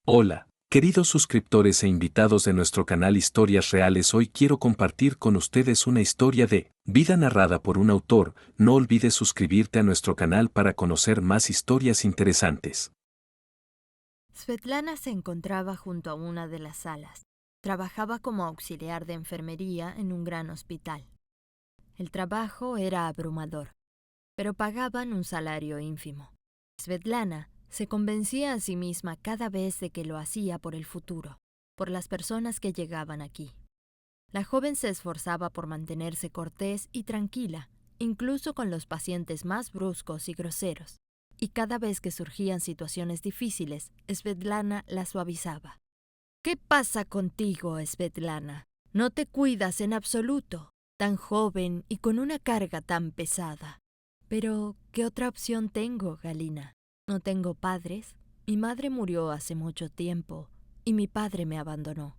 Hola, queridos suscriptores e invitados de nuestro canal Historias Reales. Hoy quiero compartir con ustedes una historia de vida narrada por un autor. No olvides suscribirte a nuestro canal para conocer más historias interesantes. Svetlana se encontraba junto a una de las salas. Trabajaba como auxiliar de enfermería en un gran hospital. El trabajo era abrumador, pero pagaban un salario ínfimo. Svetlana se convencía a sí misma cada vez de que lo hacía por el futuro, por las personas que llegaban aquí. La joven se esforzaba por mantenerse cortés y tranquila, incluso con los pacientes más bruscos y groseros. Y cada vez que surgían situaciones difíciles, Svetlana la suavizaba. ¿Qué pasa contigo, Svetlana? No te cuidas en absoluto, tan joven y con una carga tan pesada. Pero, ¿qué otra opción tengo, Galina? No tengo padres, mi madre murió hace mucho tiempo y mi padre me abandonó.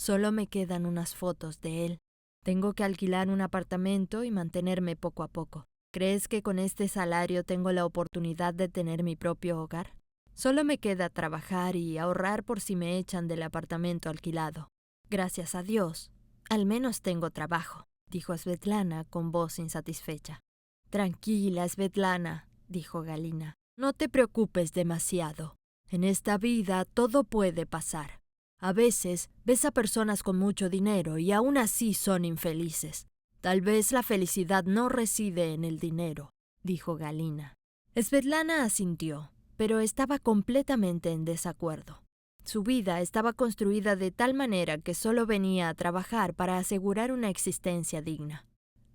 Solo me quedan unas fotos de él. Tengo que alquilar un apartamento y mantenerme poco a poco. ¿Crees que con este salario tengo la oportunidad de tener mi propio hogar? Solo me queda trabajar y ahorrar por si me echan del apartamento alquilado. Gracias a Dios, al menos tengo trabajo, dijo Svetlana con voz insatisfecha. Tranquila, Svetlana, dijo Galina. No te preocupes demasiado. En esta vida todo puede pasar. A veces ves a personas con mucho dinero y aún así son infelices. Tal vez la felicidad no reside en el dinero, dijo Galina. Svetlana asintió, pero estaba completamente en desacuerdo. Su vida estaba construida de tal manera que solo venía a trabajar para asegurar una existencia digna.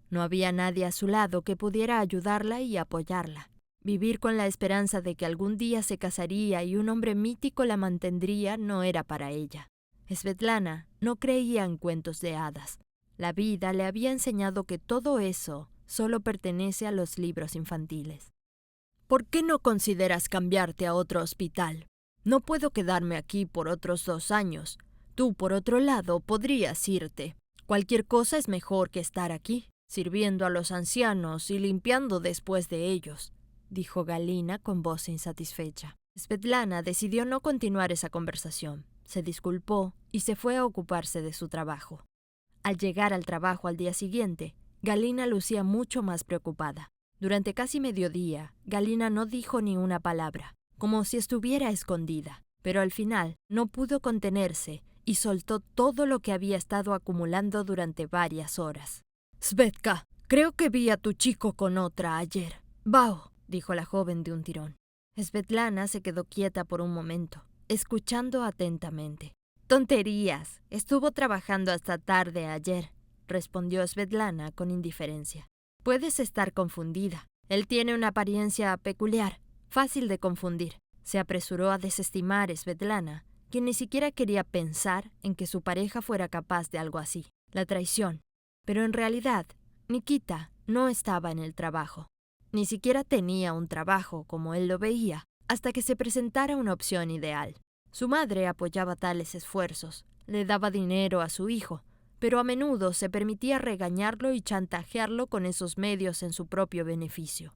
No había nadie a su lado que pudiera ayudarla y apoyarla. Vivir con la esperanza de que algún día se casaría y un hombre mítico la mantendría no era para ella. Svetlana no creía en cuentos de hadas. La vida le había enseñado que todo eso solo pertenece a los libros infantiles. ¿Por qué no consideras cambiarte a otro hospital? No puedo quedarme aquí por otros 2 años. Tú, por otro lado, podrías irte. Cualquier cosa es mejor que estar aquí, sirviendo a los ancianos y limpiando después de ellos, dijo Galina con voz insatisfecha. Svetlana decidió no continuar esa conversación. Se disculpó y se fue a ocuparse de su trabajo. Al llegar al trabajo al día siguiente, Galina lucía mucho más preocupada. Durante casi mediodía, Galina no dijo ni una palabra, como si estuviera escondida, pero al final no pudo contenerse y soltó todo lo que había estado acumulando durante varias horas. «Svetka, creo que vi a tu chico con otra ayer». «Bao», dijo la joven de un tirón. Svetlana se quedó quieta por un momento, escuchando atentamente. «Tonterías, estuvo trabajando hasta tarde ayer», respondió Svetlana con indiferencia. «Puedes estar confundida. Él tiene una apariencia peculiar, fácil de confundir». Se apresuró a desestimar Svetlana, quien ni siquiera quería pensar en que su pareja fuera capaz de algo así. La traición. Pero en realidad, Nikita no estaba en el trabajo. Ni siquiera tenía un trabajo como él lo veía, hasta que se presentara una opción ideal. Su madre apoyaba tales esfuerzos, le daba dinero a su hijo, pero a menudo se permitía regañarlo y chantajearlo con esos medios en su propio beneficio.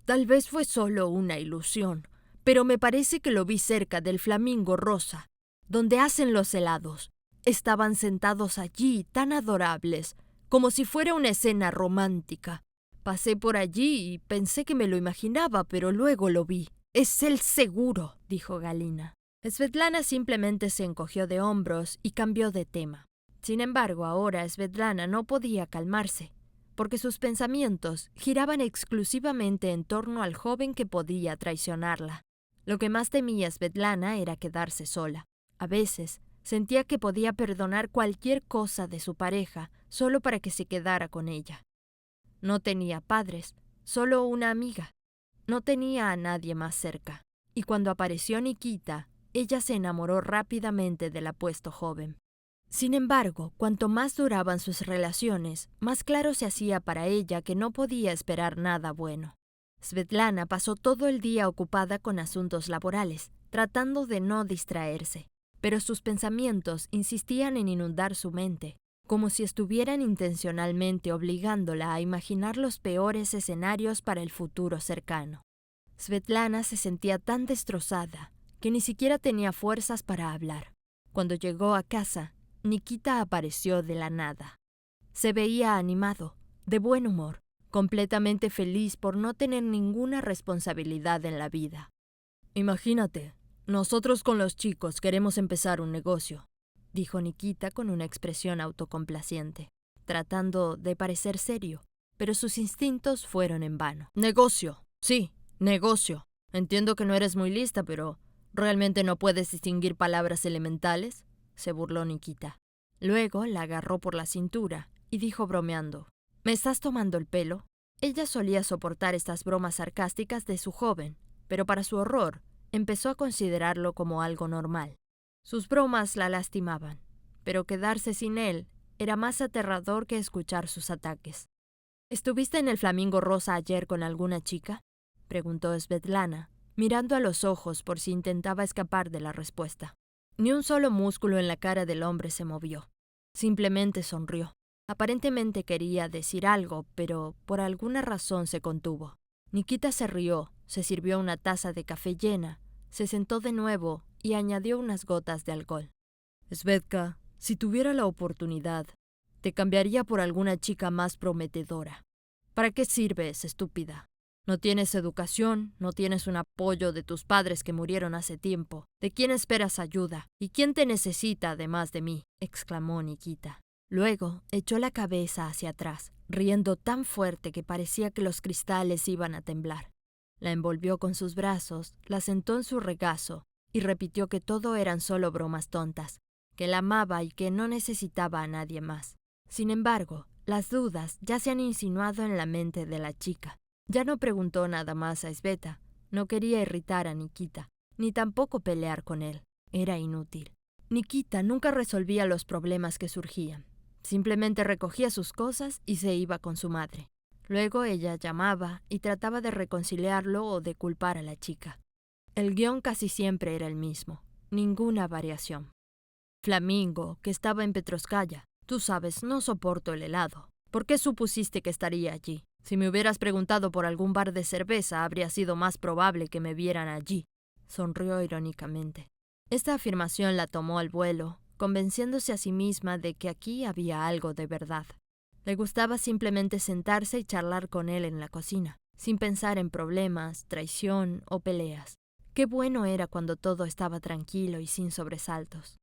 «Tal vez fue solo una ilusión, pero me parece que lo vi cerca del Flamingo Rosa, donde hacen los helados. Estaban sentados allí, tan adorables, como si fuera una escena romántica. Pasé por allí y pensé que me lo imaginaba, pero luego lo vi. Es él seguro», dijo Galina. Svetlana simplemente se encogió de hombros y cambió de tema. Sin embargo, ahora Svetlana no podía calmarse, porque sus pensamientos giraban exclusivamente en torno al joven que podía traicionarla. Lo que más temía Svetlana era quedarse sola. A veces sentía que podía perdonar cualquier cosa de su pareja solo para que se quedara con ella. No tenía padres, solo una amiga. No tenía a nadie más cerca. Y cuando apareció Nikita, ella se enamoró rápidamente del apuesto joven. Sin embargo, cuanto más duraban sus relaciones, más claro se hacía para ella que no podía esperar nada bueno. Svetlana pasó todo el día ocupada con asuntos laborales, tratando de no distraerse, pero sus pensamientos insistían en inundar su mente, como si estuvieran intencionalmente obligándola a imaginar los peores escenarios para el futuro cercano. Svetlana se sentía tan destrozada que ni siquiera tenía fuerzas para hablar. Cuando llegó a casa, Nikita apareció de la nada. Se veía animado, de buen humor, completamente feliz por no tener ninguna responsabilidad en la vida. «Imagínate, nosotros con los chicos queremos empezar un negocio», dijo Nikita con una expresión autocomplaciente, tratando de parecer serio, pero sus instintos fueron en vano. «Negocio, sí, negocio. Entiendo que no eres muy lista, pero ¿realmente no puedes distinguir palabras elementales?», se burló Nikita. Luego la agarró por la cintura y dijo bromeando: «¿Me estás tomando el pelo?». Ella solía soportar estas bromas sarcásticas de su joven, pero para su horror, empezó a considerarlo como algo normal. Sus bromas la lastimaban, pero quedarse sin él era más aterrador que escuchar sus ataques. «¿Estuviste en el Flamingo Rosa ayer con alguna chica?», preguntó Svetlana, mirando a los ojos por si intentaba escapar de la respuesta. Ni un solo músculo en la cara del hombre se movió. Simplemente sonrió. Aparentemente quería decir algo, pero por alguna razón se contuvo. Nikita se rió, se sirvió una taza de café llena, se sentó de nuevo y añadió unas gotas de alcohol. «Svetka, si tuviera la oportunidad, te cambiaría por alguna chica más prometedora. ¿Para qué sirves, estúpida? No tienes educación, no tienes un apoyo de tus padres que murieron hace tiempo. ¿De quién esperas ayuda? ¿Y quién te necesita además de mí?», exclamó Nikita. Luego echó la cabeza hacia atrás, riendo tan fuerte que parecía que los cristales iban a temblar. La envolvió con sus brazos, la sentó en su regazo y repitió que todo eran solo bromas tontas, que la amaba y que no necesitaba a nadie más. Sin embargo, las dudas ya se han insinuado en la mente de la chica. Ya no preguntó nada más a Sveta, no quería irritar a Nikita, ni tampoco pelear con él. Era inútil. Nikita nunca resolvía los problemas que surgían. Simplemente recogía sus cosas y se iba con su madre. Luego ella llamaba y trataba de reconciliarlo o de culpar a la chica. El guión casi siempre era el mismo, ninguna variación. «Flamingo, que estaba en Petrovskaya. Tú sabes, no soporto el helado. ¿Por qué supusiste que estaría allí? Si me hubieras preguntado por algún bar de cerveza, habría sido más probable que me vieran allí», sonrió irónicamente. Esta afirmación la tomó al vuelo, convenciéndose a sí misma de que aquí había algo de verdad. Le gustaba simplemente sentarse y charlar con él en la cocina, sin pensar en problemas, traición o peleas. Qué bueno era cuando todo estaba tranquilo y sin sobresaltos.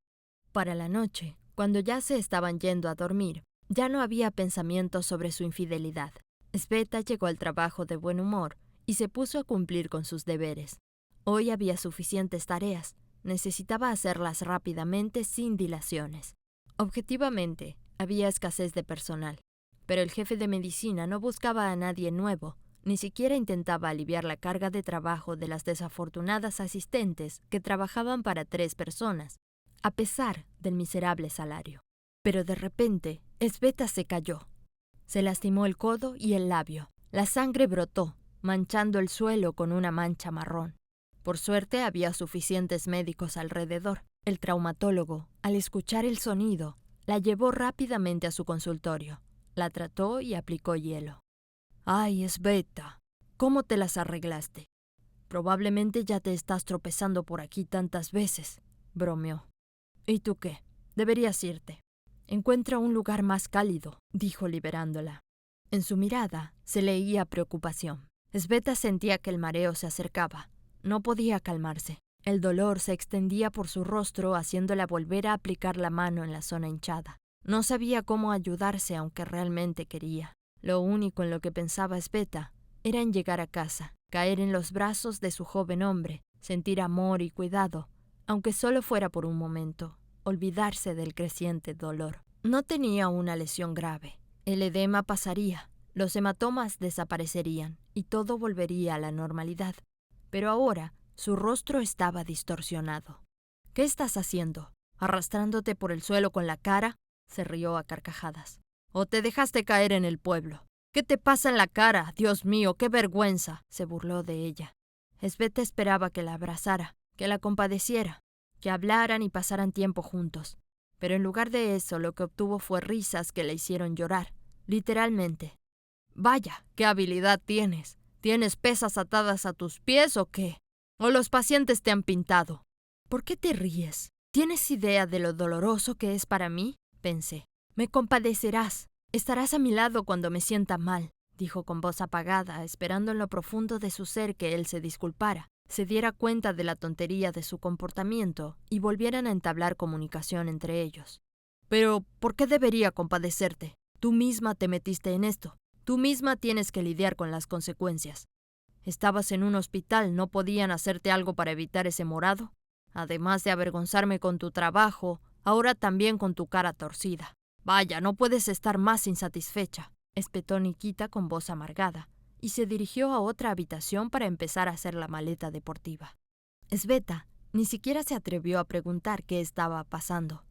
Para la noche, cuando ya se estaban yendo a dormir, ya no había pensamientos sobre su infidelidad. Sveta llegó al trabajo de buen humor y se puso a cumplir con sus deberes. Hoy había suficientes tareas. Necesitaba hacerlas rápidamente sin dilaciones. Objetivamente, había escasez de personal, pero el jefe de medicina no buscaba a nadie nuevo, ni siquiera intentaba aliviar la carga de trabajo de las desafortunadas asistentes que trabajaban para 3 personas, a pesar del miserable salario. Pero de repente, Sveta se cayó. Se lastimó el codo y el labio. La sangre brotó, manchando el suelo con una mancha marrón. Por suerte había suficientes médicos alrededor. El traumatólogo, al escuchar el sonido, la llevó rápidamente a su consultorio. La trató y aplicó hielo. «Ay, Sveta, ¿cómo te las arreglaste? Probablemente ya te estás tropezando por aquí tantas veces», bromeó. «¿Y tú qué? Deberías irte. Encuentra un lugar más cálido», dijo liberándola. En su mirada se leía preocupación. Sveta sentía que el mareo se acercaba. No podía calmarse. El dolor se extendía por su rostro, haciéndola volver a aplicar la mano en la zona hinchada. No sabía cómo ayudarse, aunque realmente quería. Lo único en lo que pensaba Sveta era en llegar a casa, caer en los brazos de su joven hombre, sentir amor y cuidado, aunque solo fuera por un momento, olvidarse del creciente dolor. No tenía una lesión grave. El edema pasaría, los hematomas desaparecerían y todo volvería a la normalidad. Pero ahora su rostro estaba distorsionado. «¿Qué estás haciendo? ¿Arrastrándote por el suelo con la cara?», se rió a carcajadas. «¿O te dejaste caer en el pueblo? ¿Qué te pasa en la cara? Dios mío, qué vergüenza», se burló de ella. Sveta esperaba que la abrazara, que la compadeciera, que hablaran y pasaran tiempo juntos. Pero en lugar de eso, lo que obtuvo fue risas que le hicieron llorar, literalmente. «Vaya, qué habilidad tienes. ¿Tienes pesas atadas a tus pies o qué?», ¿O los pacientes te han pintado? ¿Por qué te ríes? ¿Tienes idea de lo doloroso que es para mí? Pensé. Me compadecerás. Estarás a mi lado cuando me sienta mal, dijo con voz apagada, esperando en lo profundo de su ser que él se disculpara, se diera cuenta de la tontería de su comportamiento y volvieran a entablar comunicación entre ellos. Pero, ¿por qué debería compadecerte? Tú misma te metiste en esto. Tú misma tienes que lidiar con las consecuencias. Estabas en un hospital, ¿no podían hacerte algo para evitar ese morado? Además de avergonzarme con tu trabajo, ahora también con tu cara torcida. Vaya, no puedes estar más insatisfecha, espetó Nikita con voz amargada, y se dirigió a otra habitación para empezar a hacer la maleta deportiva. Sveta ni siquiera se atrevió a preguntar qué estaba pasando.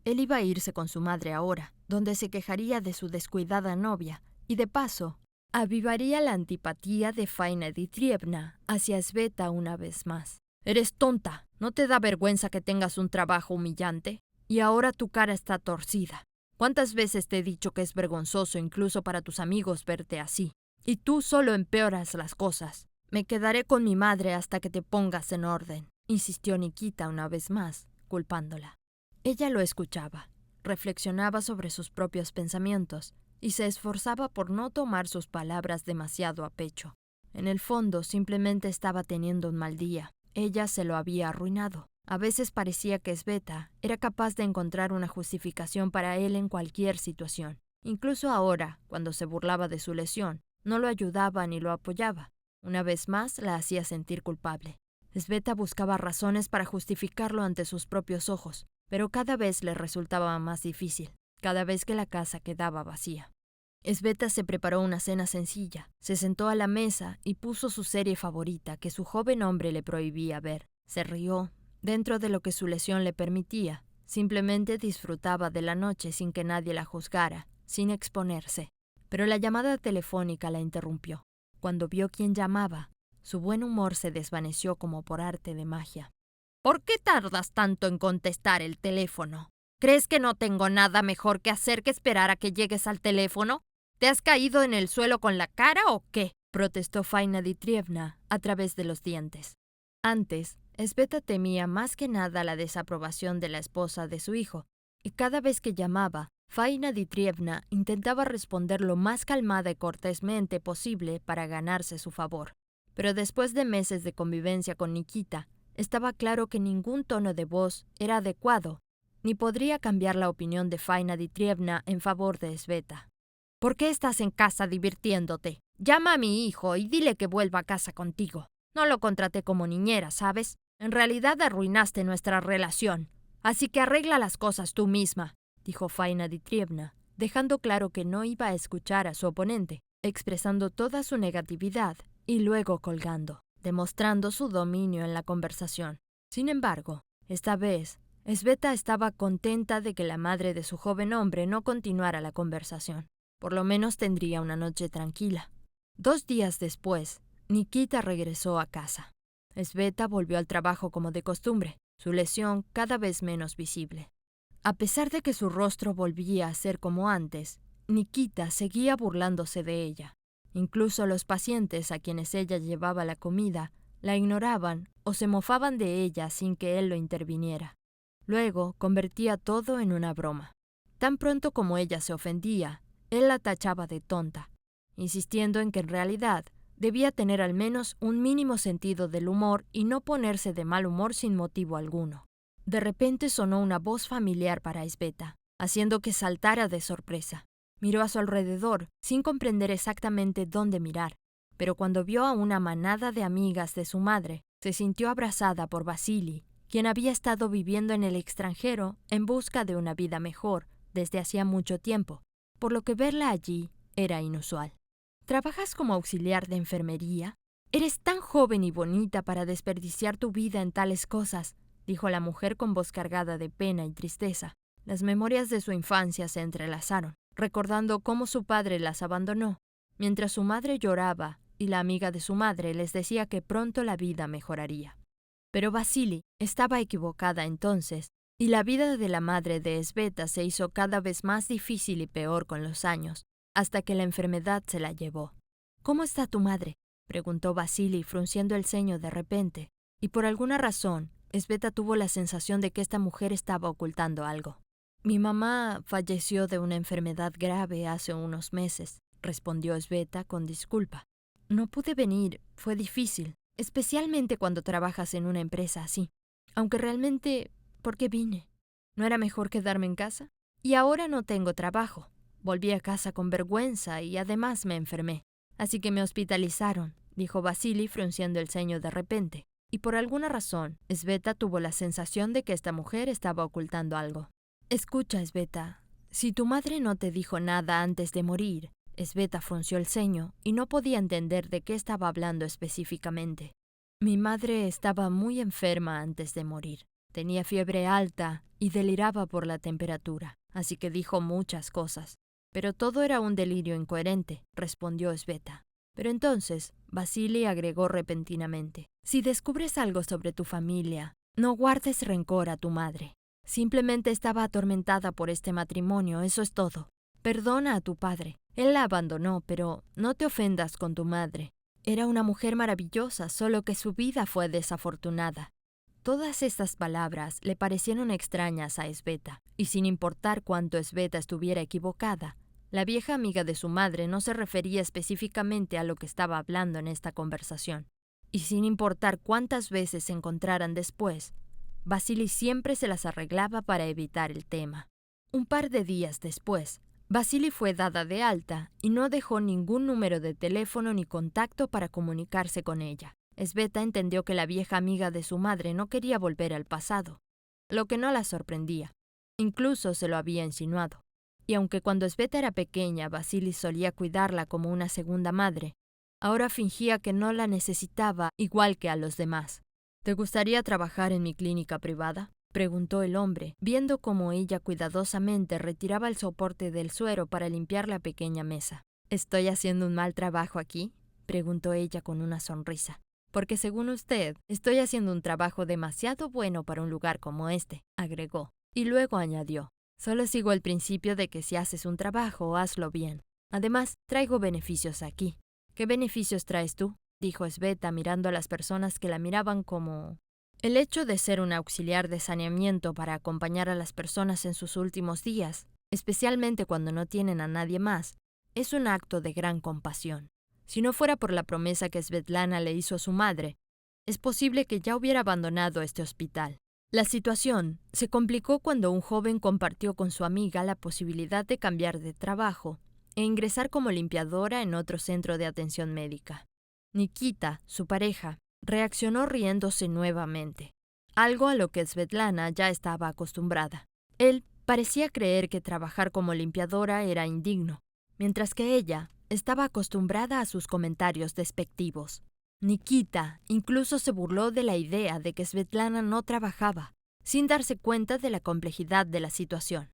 Él iba a irse con su madre ahora, donde se quejaría de su descuidada novia, y de paso, avivaría la antipatía de Faina Dmitrievna hacia Sveta una vez más. «Eres tonta, ¿no te da vergüenza que tengas un trabajo humillante? Y ahora tu cara está torcida. ¿Cuántas veces te he dicho que es vergonzoso incluso para tus amigos verte así? Y tú solo empeoras las cosas. Me quedaré con mi madre hasta que te pongas en orden», insistió Nikita una vez más, culpándola. Ella lo escuchaba, reflexionaba sobre sus propios pensamientos y se esforzaba por no tomar sus palabras demasiado a pecho. En el fondo simplemente estaba teniendo un mal día. Ella se lo había arruinado. A veces parecía que Sveta era capaz de encontrar una justificación para él en cualquier situación. Incluso ahora, cuando se burlaba de su lesión, no lo ayudaba ni lo apoyaba. Una vez más la hacía sentir culpable. Sveta buscaba razones para justificarlo ante sus propios ojos, pero cada vez le resultaba más difícil, cada vez que la casa quedaba vacía. Sveta se preparó una cena sencilla, se sentó a la mesa y puso su serie favorita que su joven hombre le prohibía ver. Se rió, dentro de lo que su lesión le permitía. Simplemente disfrutaba de la noche sin que nadie la juzgara, sin exponerse. Pero la llamada telefónica la interrumpió. Cuando vio quién llamaba, su buen humor se desvaneció como por arte de magia. «¿Por qué tardas tanto en contestar el teléfono? ¿Crees que no tengo nada mejor que hacer que esperar a que llegues al teléfono? ¿Te has caído en el suelo con la cara o qué?», protestó Faina Dmitrievna a través de los dientes. Antes, Sveta temía más que nada la desaprobación de la esposa de su hijo, y cada vez que llamaba, Faina Dmitrievna intentaba responder lo más calmada y cortésmente posible para ganarse su favor. Pero después de meses de convivencia con Nikita, estaba claro que ningún tono de voz era adecuado, ni podría cambiar la opinión de Faina Dmitrievna en favor de Sveta. «¿Por qué estás en casa divirtiéndote? Llama a mi hijo y dile que vuelva a casa contigo. No lo contraté como niñera, ¿sabes? En realidad arruinaste nuestra relación. Así que arregla las cosas tú misma», dijo Faina Dmitrievna, dejando claro que no iba a escuchar a su oponente, expresando toda su negatividad y luego colgando, demostrando su dominio en la conversación. Sin embargo, esta vez, Sveta estaba contenta de que la madre de su joven hombre no continuara la conversación. Por lo menos tendría una noche tranquila. 2 días después, Nikita regresó a casa. Sveta volvió al trabajo como de costumbre, su lesión cada vez menos visible. A pesar de que su rostro volvía a ser como antes, Nikita seguía burlándose de ella. Incluso los pacientes a quienes ella llevaba la comida la ignoraban o se mofaban de ella sin que él lo interviniera. Luego convertía todo en una broma. Tan pronto como ella se ofendía, él la tachaba de tonta, insistiendo en que en realidad debía tener al menos un mínimo sentido del humor y no ponerse de mal humor sin motivo alguno. De repente sonó una voz familiar para Sveta, haciendo que saltara de sorpresa. Miró a su alrededor, sin comprender exactamente dónde mirar, pero cuando vio a una manada de amigas de su madre, se sintió abrazada por Vasily, quien había estado viviendo en el extranjero en busca de una vida mejor desde hacía mucho tiempo, por lo que verla allí era inusual. «¿Trabajas como auxiliar de enfermería? Eres tan joven y bonita para desperdiciar tu vida en tales cosas», dijo la mujer con voz cargada de pena y tristeza. Las memorias de su infancia se entrelazaron, recordando cómo su padre las abandonó, mientras su madre lloraba y la amiga de su madre les decía que pronto la vida mejoraría. Pero Vasily estaba equivocada entonces, y la vida de la madre de Sveta se hizo cada vez más difícil y peor con los años, hasta que la enfermedad se la llevó. «¿Cómo está tu madre?», preguntó Vasily frunciendo el ceño de repente, y por alguna razón, Sveta tuvo la sensación de que esta mujer estaba ocultando algo. Mi mamá falleció de una enfermedad grave hace unos meses, respondió Sveta con disculpa. No pude venir, fue difícil, especialmente cuando trabajas en una empresa así. Aunque realmente, ¿por qué vine? ¿No era mejor quedarme en casa? Y ahora no tengo trabajo. Volví a casa con vergüenza y además me enfermé. Así que me hospitalizaron, dijo Vasili frunciendo el ceño de repente. Y por alguna razón, Sveta tuvo la sensación de que esta mujer estaba ocultando algo. Escucha, Sveta, si tu madre no te dijo nada antes de morir. Sveta frunció el ceño y no podía entender de qué estaba hablando específicamente. Mi madre estaba muy enferma antes de morir. Tenía fiebre alta y deliraba por la temperatura, así que dijo muchas cosas. Pero todo era un delirio incoherente, respondió Sveta. Pero entonces, Vasili agregó repentinamente, si descubres algo sobre tu familia, no guardes rencor a tu madre. Simplemente estaba atormentada por este matrimonio, eso es todo. Perdona a tu padre. Él la abandonó, pero no te ofendas con tu madre. Era una mujer maravillosa, solo que su vida fue desafortunada. Todas estas palabras le parecieron extrañas a Sveta, y sin importar cuánto Sveta estuviera equivocada, la vieja amiga de su madre no se refería específicamente a lo que estaba hablando en esta conversación. Y sin importar cuántas veces se encontraran después, Vasili siempre se las arreglaba para evitar el tema. Un par de días después, Vasili fue dada de alta y no dejó ningún número de teléfono ni contacto para comunicarse con ella. Sveta entendió que la vieja amiga de su madre no quería volver al pasado, lo que no la sorprendía. Incluso se lo había insinuado. Y aunque cuando Sveta era pequeña, Vasili solía cuidarla como una segunda madre, ahora fingía que no la necesitaba igual que a los demás. ¿Te gustaría trabajar en mi clínica privada?, preguntó el hombre, viendo cómo ella cuidadosamente retiraba el soporte del suero para limpiar la pequeña mesa. ¿Estoy haciendo un mal trabajo aquí?, preguntó ella con una sonrisa. Porque según usted, estoy haciendo un trabajo demasiado bueno para un lugar como este, agregó. Y luego añadió, solo sigo el principio de que si haces un trabajo, hazlo bien. Además, traigo beneficios aquí. ¿Qué beneficios traes tú?, dijo Sveta mirando a las personas que la miraban como... El hecho de ser un auxiliar de saneamiento para acompañar a las personas en sus últimos días, especialmente cuando no tienen a nadie más, es un acto de gran compasión. Si no fuera por la promesa que Svetlana le hizo a su madre, es posible que ya hubiera abandonado este hospital. La situación se complicó cuando un joven compartió con su amiga la posibilidad de cambiar de trabajo e ingresar como limpiadora en otro centro de atención médica. Nikita, su pareja, reaccionó riéndose nuevamente, algo a lo que Svetlana ya estaba acostumbrada. Él parecía creer que trabajar como limpiadora era indigno, mientras que ella estaba acostumbrada a sus comentarios despectivos. Nikita incluso se burló de la idea de que Svetlana no trabajaba, sin darse cuenta de la complejidad de la situación.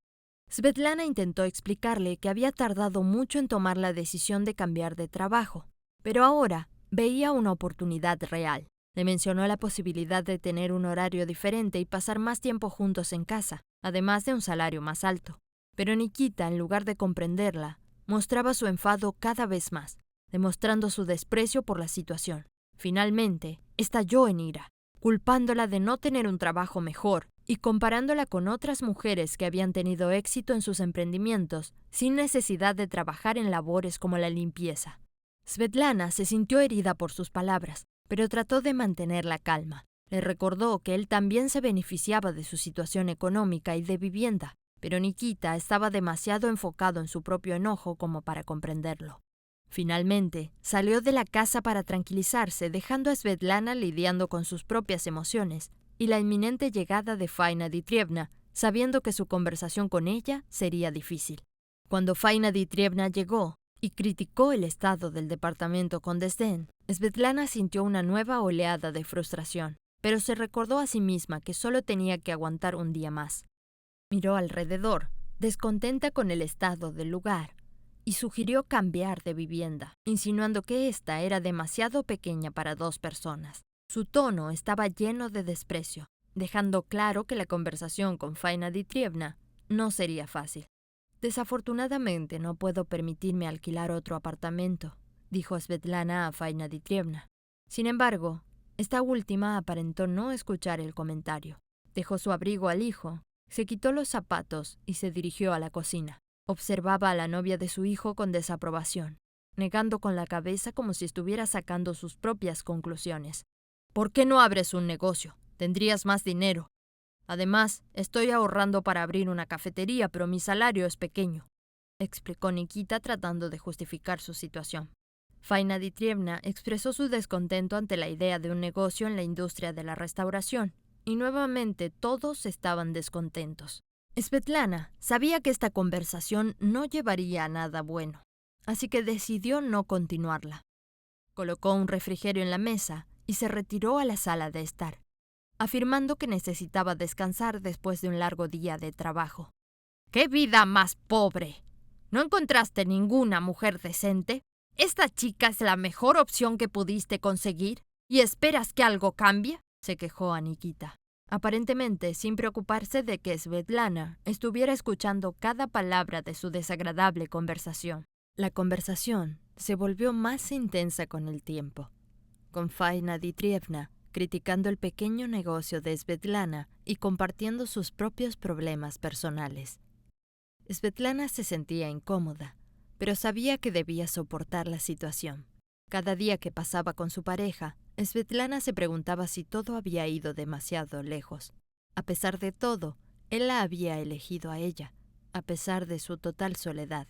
Svetlana intentó explicarle que había tardado mucho en tomar la decisión de cambiar de trabajo, pero ahora veía una oportunidad real. Le mencionó la posibilidad de tener un horario diferente y pasar más tiempo juntos en casa, además de un salario más alto. Pero Nikita, en lugar de comprenderla, mostraba su enfado cada vez más, demostrando su desprecio por la situación. Finalmente, estalló en ira, culpándola de no tener un trabajo mejor y comparándola con otras mujeres que habían tenido éxito en sus emprendimientos sin necesidad de trabajar en labores como la limpieza. Svetlana se sintió herida por sus palabras, pero trató de mantener la calma. Le recordó que él también se beneficiaba de su situación económica y de vivienda, pero Nikita estaba demasiado enfocado en su propio enojo como para comprenderlo. Finalmente, salió de la casa para tranquilizarse, dejando a Svetlana lidiando con sus propias emociones y la inminente llegada de Faina Dmitrievna, sabiendo que su conversación con ella sería difícil. Cuando Faina Dmitrievna llegó y criticó el estado del departamento con desdén, Svetlana sintió una nueva oleada de frustración, pero se recordó a sí misma que solo tenía que aguantar un día más. Miró alrededor, descontenta con el estado del lugar, y sugirió cambiar de vivienda, insinuando que ésta era demasiado pequeña para 2 personas. Su tono estaba lleno de desprecio, dejando claro que la conversación con Faina Dmitrievna no sería fácil. Desafortunadamente no puedo permitirme alquilar otro apartamento, dijo Svetlana a Faina Dmitrievna. Sin embargo, Esta última aparentó no escuchar el comentario. Dejó su abrigo al hijo, se quitó los zapatos y se dirigió a la cocina. Observaba a la novia de su hijo con desaprobación, negando con la cabeza como si estuviera sacando sus propias conclusiones. «¿Por qué no abres un negocio? Tendrías más dinero. Además, estoy ahorrando para abrir una cafetería, pero mi salario es pequeño», explicó Nikita tratando de justificar su situación. Faina Dmitrievna expresó su descontento ante la idea de un negocio en la industria de la restauración, y nuevamente todos estaban descontentos. Svetlana sabía que esta conversación no llevaría a nada bueno, así que decidió no continuarla. Colocó un refrigerio en la mesa y se retiró a la sala de estar, afirmando que necesitaba descansar después de un largo día de trabajo. ¡Qué vida más pobre! ¿No encontraste ninguna mujer decente? ¿Esta chica es la mejor opción que pudiste conseguir? ¿Y esperas que algo cambie?, se quejó a Nikita, aparentemente sin preocuparse de que Svetlana estuviera escuchando cada palabra de su desagradable conversación. La conversación se volvió más intensa con el tiempo, con Faina Dmitrievna criticando el pequeño negocio de Svetlana y compartiendo sus propios problemas personales. Svetlana se sentía incómoda, pero sabía que debía soportar la situación. Cada día que pasaba con su pareja, Svetlana se preguntaba si todo había ido demasiado lejos. A pesar de todo, él la había elegido a ella, a pesar de su total soledad.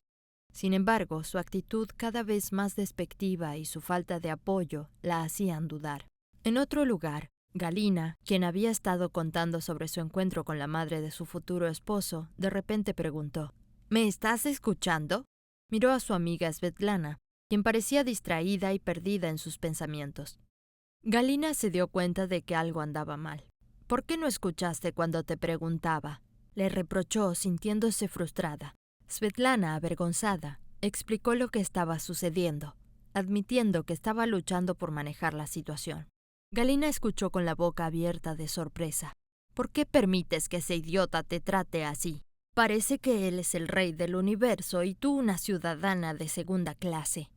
Sin embargo, su actitud cada vez más despectiva y su falta de apoyo la hacían dudar. En otro lugar, Galina, quien había estado contando sobre su encuentro con la madre de su futuro esposo, de repente preguntó: «¿Me estás escuchando?». Miró a su amiga Svetlana, quien parecía distraída y perdida en sus pensamientos. Galina se dio cuenta de que algo andaba mal. «¿Por qué no escuchaste cuando te preguntaba?», le reprochó, sintiéndose frustrada. Svetlana, avergonzada, explicó lo que estaba sucediendo, admitiendo que estaba luchando por manejar la situación. Galina escuchó con la boca abierta de sorpresa. «¿Por qué permites que ese idiota te trate así? Parece que él es el rey del universo y tú una ciudadana de segunda clase.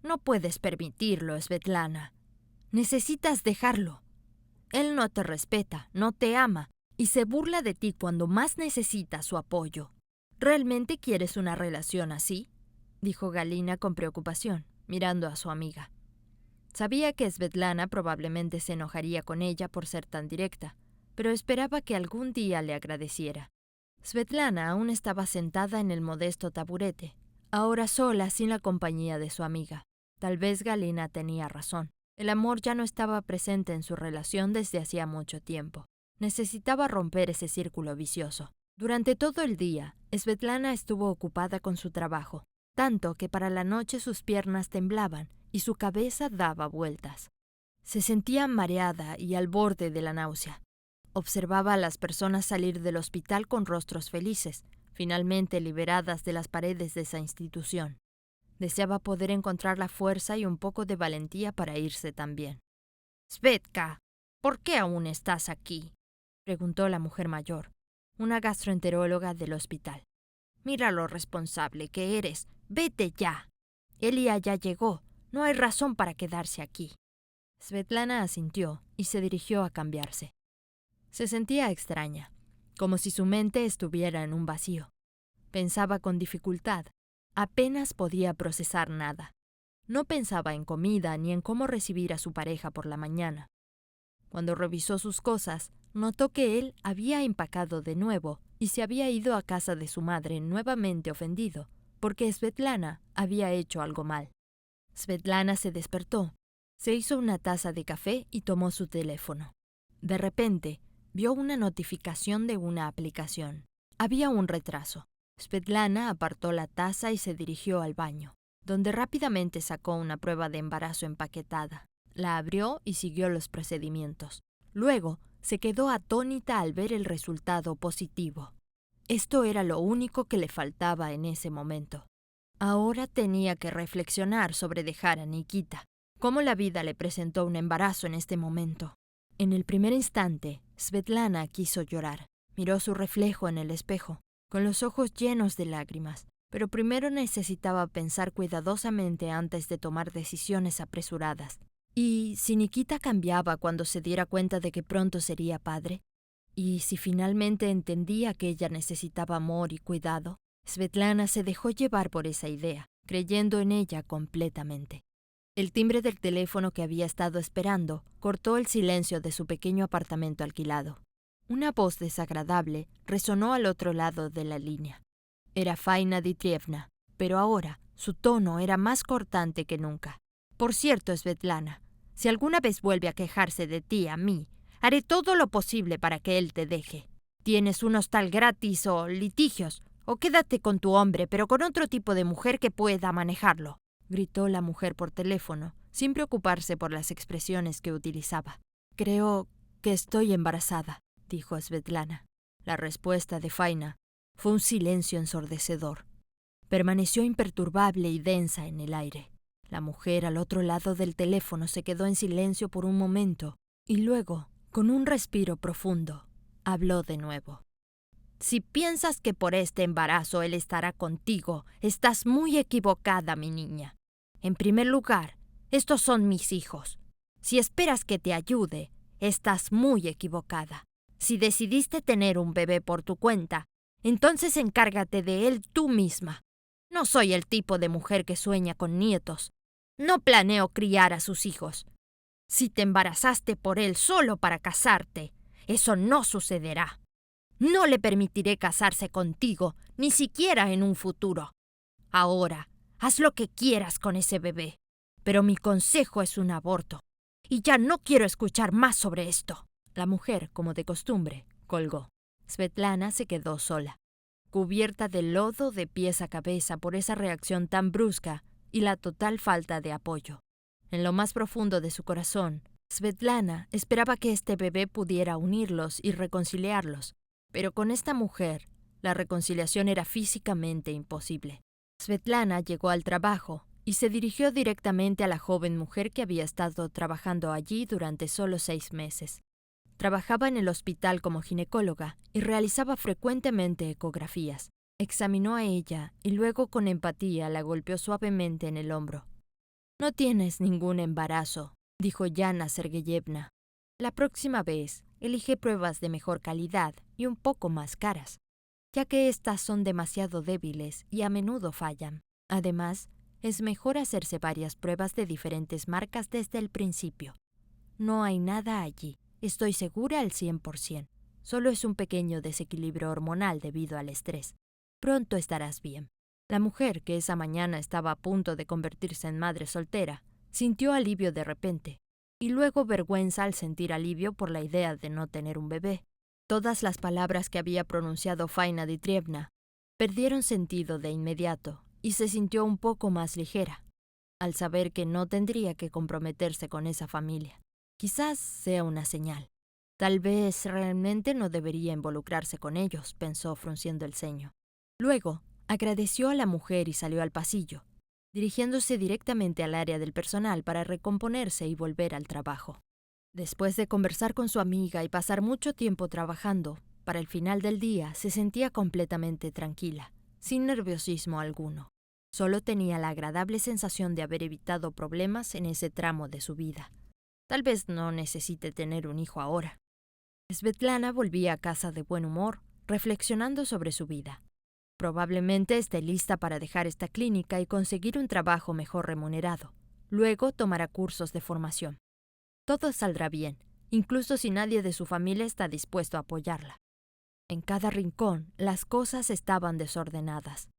No puedes permitirlo, Svetlana. Necesitas dejarlo. Él no te respeta, no te ama y se burla de ti cuando más necesitas su apoyo». «¿Realmente quieres una relación así?», dijo Galina con preocupación, mirando a su amiga. Sabía que Svetlana probablemente se enojaría con ella por ser tan directa, pero esperaba que algún día le agradeciera. Svetlana aún estaba sentada en el modesto taburete, ahora sola sin la compañía de su amiga. Tal vez Galina tenía razón. El amor ya no estaba presente en su relación desde hacía mucho tiempo. Necesitaba romper ese círculo vicioso. Durante todo el día, Svetlana estuvo ocupada con su trabajo, tanto que para la noche sus piernas temblaban y su cabeza daba vueltas. Se sentía mareada y al borde de la náusea. Observaba a las personas salir del hospital con rostros felices, finalmente liberadas de las paredes de esa institución. Deseaba poder encontrar la fuerza y un poco de valentía para irse también. «Svetka, ¿por qué aún estás aquí?», preguntó la mujer mayor, una gastroenteróloga del hospital. «Mira lo responsable que eres. Vete ya. Elia ya llegó. No hay razón para quedarse aquí». Svetlana asintió y se dirigió a cambiarse. Se sentía extraña, como si su mente estuviera en un vacío. Pensaba con dificultad. Apenas podía procesar nada. No pensaba en comida ni en cómo recibir a su pareja por la mañana. Cuando revisó sus cosas, notó que él había empacado de nuevo y se había ido a casa de su madre nuevamente ofendido, porque Svetlana había hecho algo mal. Svetlana se despertó, se hizo una taza de café y tomó su teléfono. De repente, vio una notificación de una aplicación. Había un retraso. Svetlana apartó la taza y se dirigió al baño, donde rápidamente sacó una prueba de embarazo empaquetada. La abrió y siguió los procedimientos. Luego, se quedó atónita al ver el resultado positivo. Esto era lo único que le faltaba en ese momento. Ahora tenía que reflexionar sobre dejar a Nikita. Cómo la vida le presentó un embarazo en este momento. En el primer instante, Svetlana quiso llorar. Miró su reflejo en el espejo, con los ojos llenos de lágrimas, pero primero necesitaba pensar cuidadosamente antes de tomar decisiones apresuradas. ¿Y si Nikita cambiaba cuando se diera cuenta de que pronto sería padre? ¿Y si finalmente entendía que ella necesitaba amor y cuidado? Svetlana se dejó llevar por esa idea, creyendo en ella completamente. El timbre del teléfono que había estado esperando cortó el silencio de su pequeño apartamento alquilado. Una voz desagradable resonó al otro lado de la línea. Era Faina Dmitrievna, pero ahora su tono era más cortante que nunca. Por cierto, Svetlana, si alguna vez vuelve a quejarse de ti a mí, haré todo lo posible para que él te deje. Tienes un hostal gratis o litigios, o quédate con tu hombre, pero con otro tipo de mujer que pueda manejarlo, gritó la mujer por teléfono, sin preocuparse por las expresiones que utilizaba. Creo que estoy embarazada, dijo Svetlana. La respuesta de Faina fue un silencio ensordecedor. Permaneció imperturbable y densa en el aire. La mujer al otro lado del teléfono se quedó en silencio por un momento y luego, con un respiro profundo, habló de nuevo. Si piensas que por este embarazo él estará contigo, estás muy equivocada, mi niña. En primer lugar, estos son mis hijos. Si esperas que te ayude, estás muy equivocada. Si decidiste tener un bebé por tu cuenta, entonces encárgate de él tú misma. No soy el tipo de mujer que sueña con nietos. No planeo criar a sus hijos. Si te embarazaste por él solo para casarte, eso no sucederá. No le permitiré casarse contigo, ni siquiera en un futuro. Ahora, haz lo que quieras con ese bebé, pero mi consejo es un aborto. Y ya no quiero escuchar más sobre esto. La mujer, como de costumbre, colgó. Svetlana se quedó sola, cubierta de lodo de pies a cabeza por esa reacción tan brusca y la total falta de apoyo. En lo más profundo de su corazón, Svetlana esperaba que este bebé pudiera unirlos y reconciliarlos, pero con esta mujer, la reconciliación era físicamente imposible. Svetlana llegó al trabajo y se dirigió directamente a la joven mujer que había estado trabajando allí durante solo 6 meses. Trabajaba en el hospital como ginecóloga y realizaba frecuentemente ecografías. Examinó a ella y luego con empatía la golpeó suavemente en el hombro. «No tienes ningún embarazo», dijo Yana Sergeyevna. «La próxima vez, elige pruebas de mejor calidad y un poco más caras, ya que estas son demasiado débiles y a menudo fallan. Además, es mejor hacerse varias pruebas de diferentes marcas desde el principio. No hay nada allí, estoy segura al 100%. Solo es un pequeño desequilibrio hormonal debido al estrés. Pronto estarás bien». La mujer, que esa mañana estaba a punto de convertirse en madre soltera, sintió alivio de repente, y luego vergüenza al sentir alivio por la idea de no tener un bebé. Todas las palabras que había pronunciado Faina Dmitrievna perdieron sentido de inmediato, y se sintió un poco más ligera, al saber que no tendría que comprometerse con esa familia. Quizás sea una señal. Tal vez realmente no debería involucrarse con ellos, pensó frunciendo el ceño. Luego, agradeció a la mujer y salió al pasillo, dirigiéndose directamente al área del personal para recomponerse y volver al trabajo. Después de conversar con su amiga y pasar mucho tiempo trabajando, para el final del día se sentía completamente tranquila, sin nerviosismo alguno. Solo tenía la agradable sensación de haber evitado problemas en ese tramo de su vida. Tal vez no necesite tener un hijo ahora. Svetlana volvía a casa de buen humor, reflexionando sobre su vida. Probablemente esté lista para dejar esta clínica y conseguir un trabajo mejor remunerado. Luego tomará cursos de formación. Todo saldrá bien, incluso si nadie de su familia está dispuesto a apoyarla. En cada rincón, las cosas estaban desordenadas.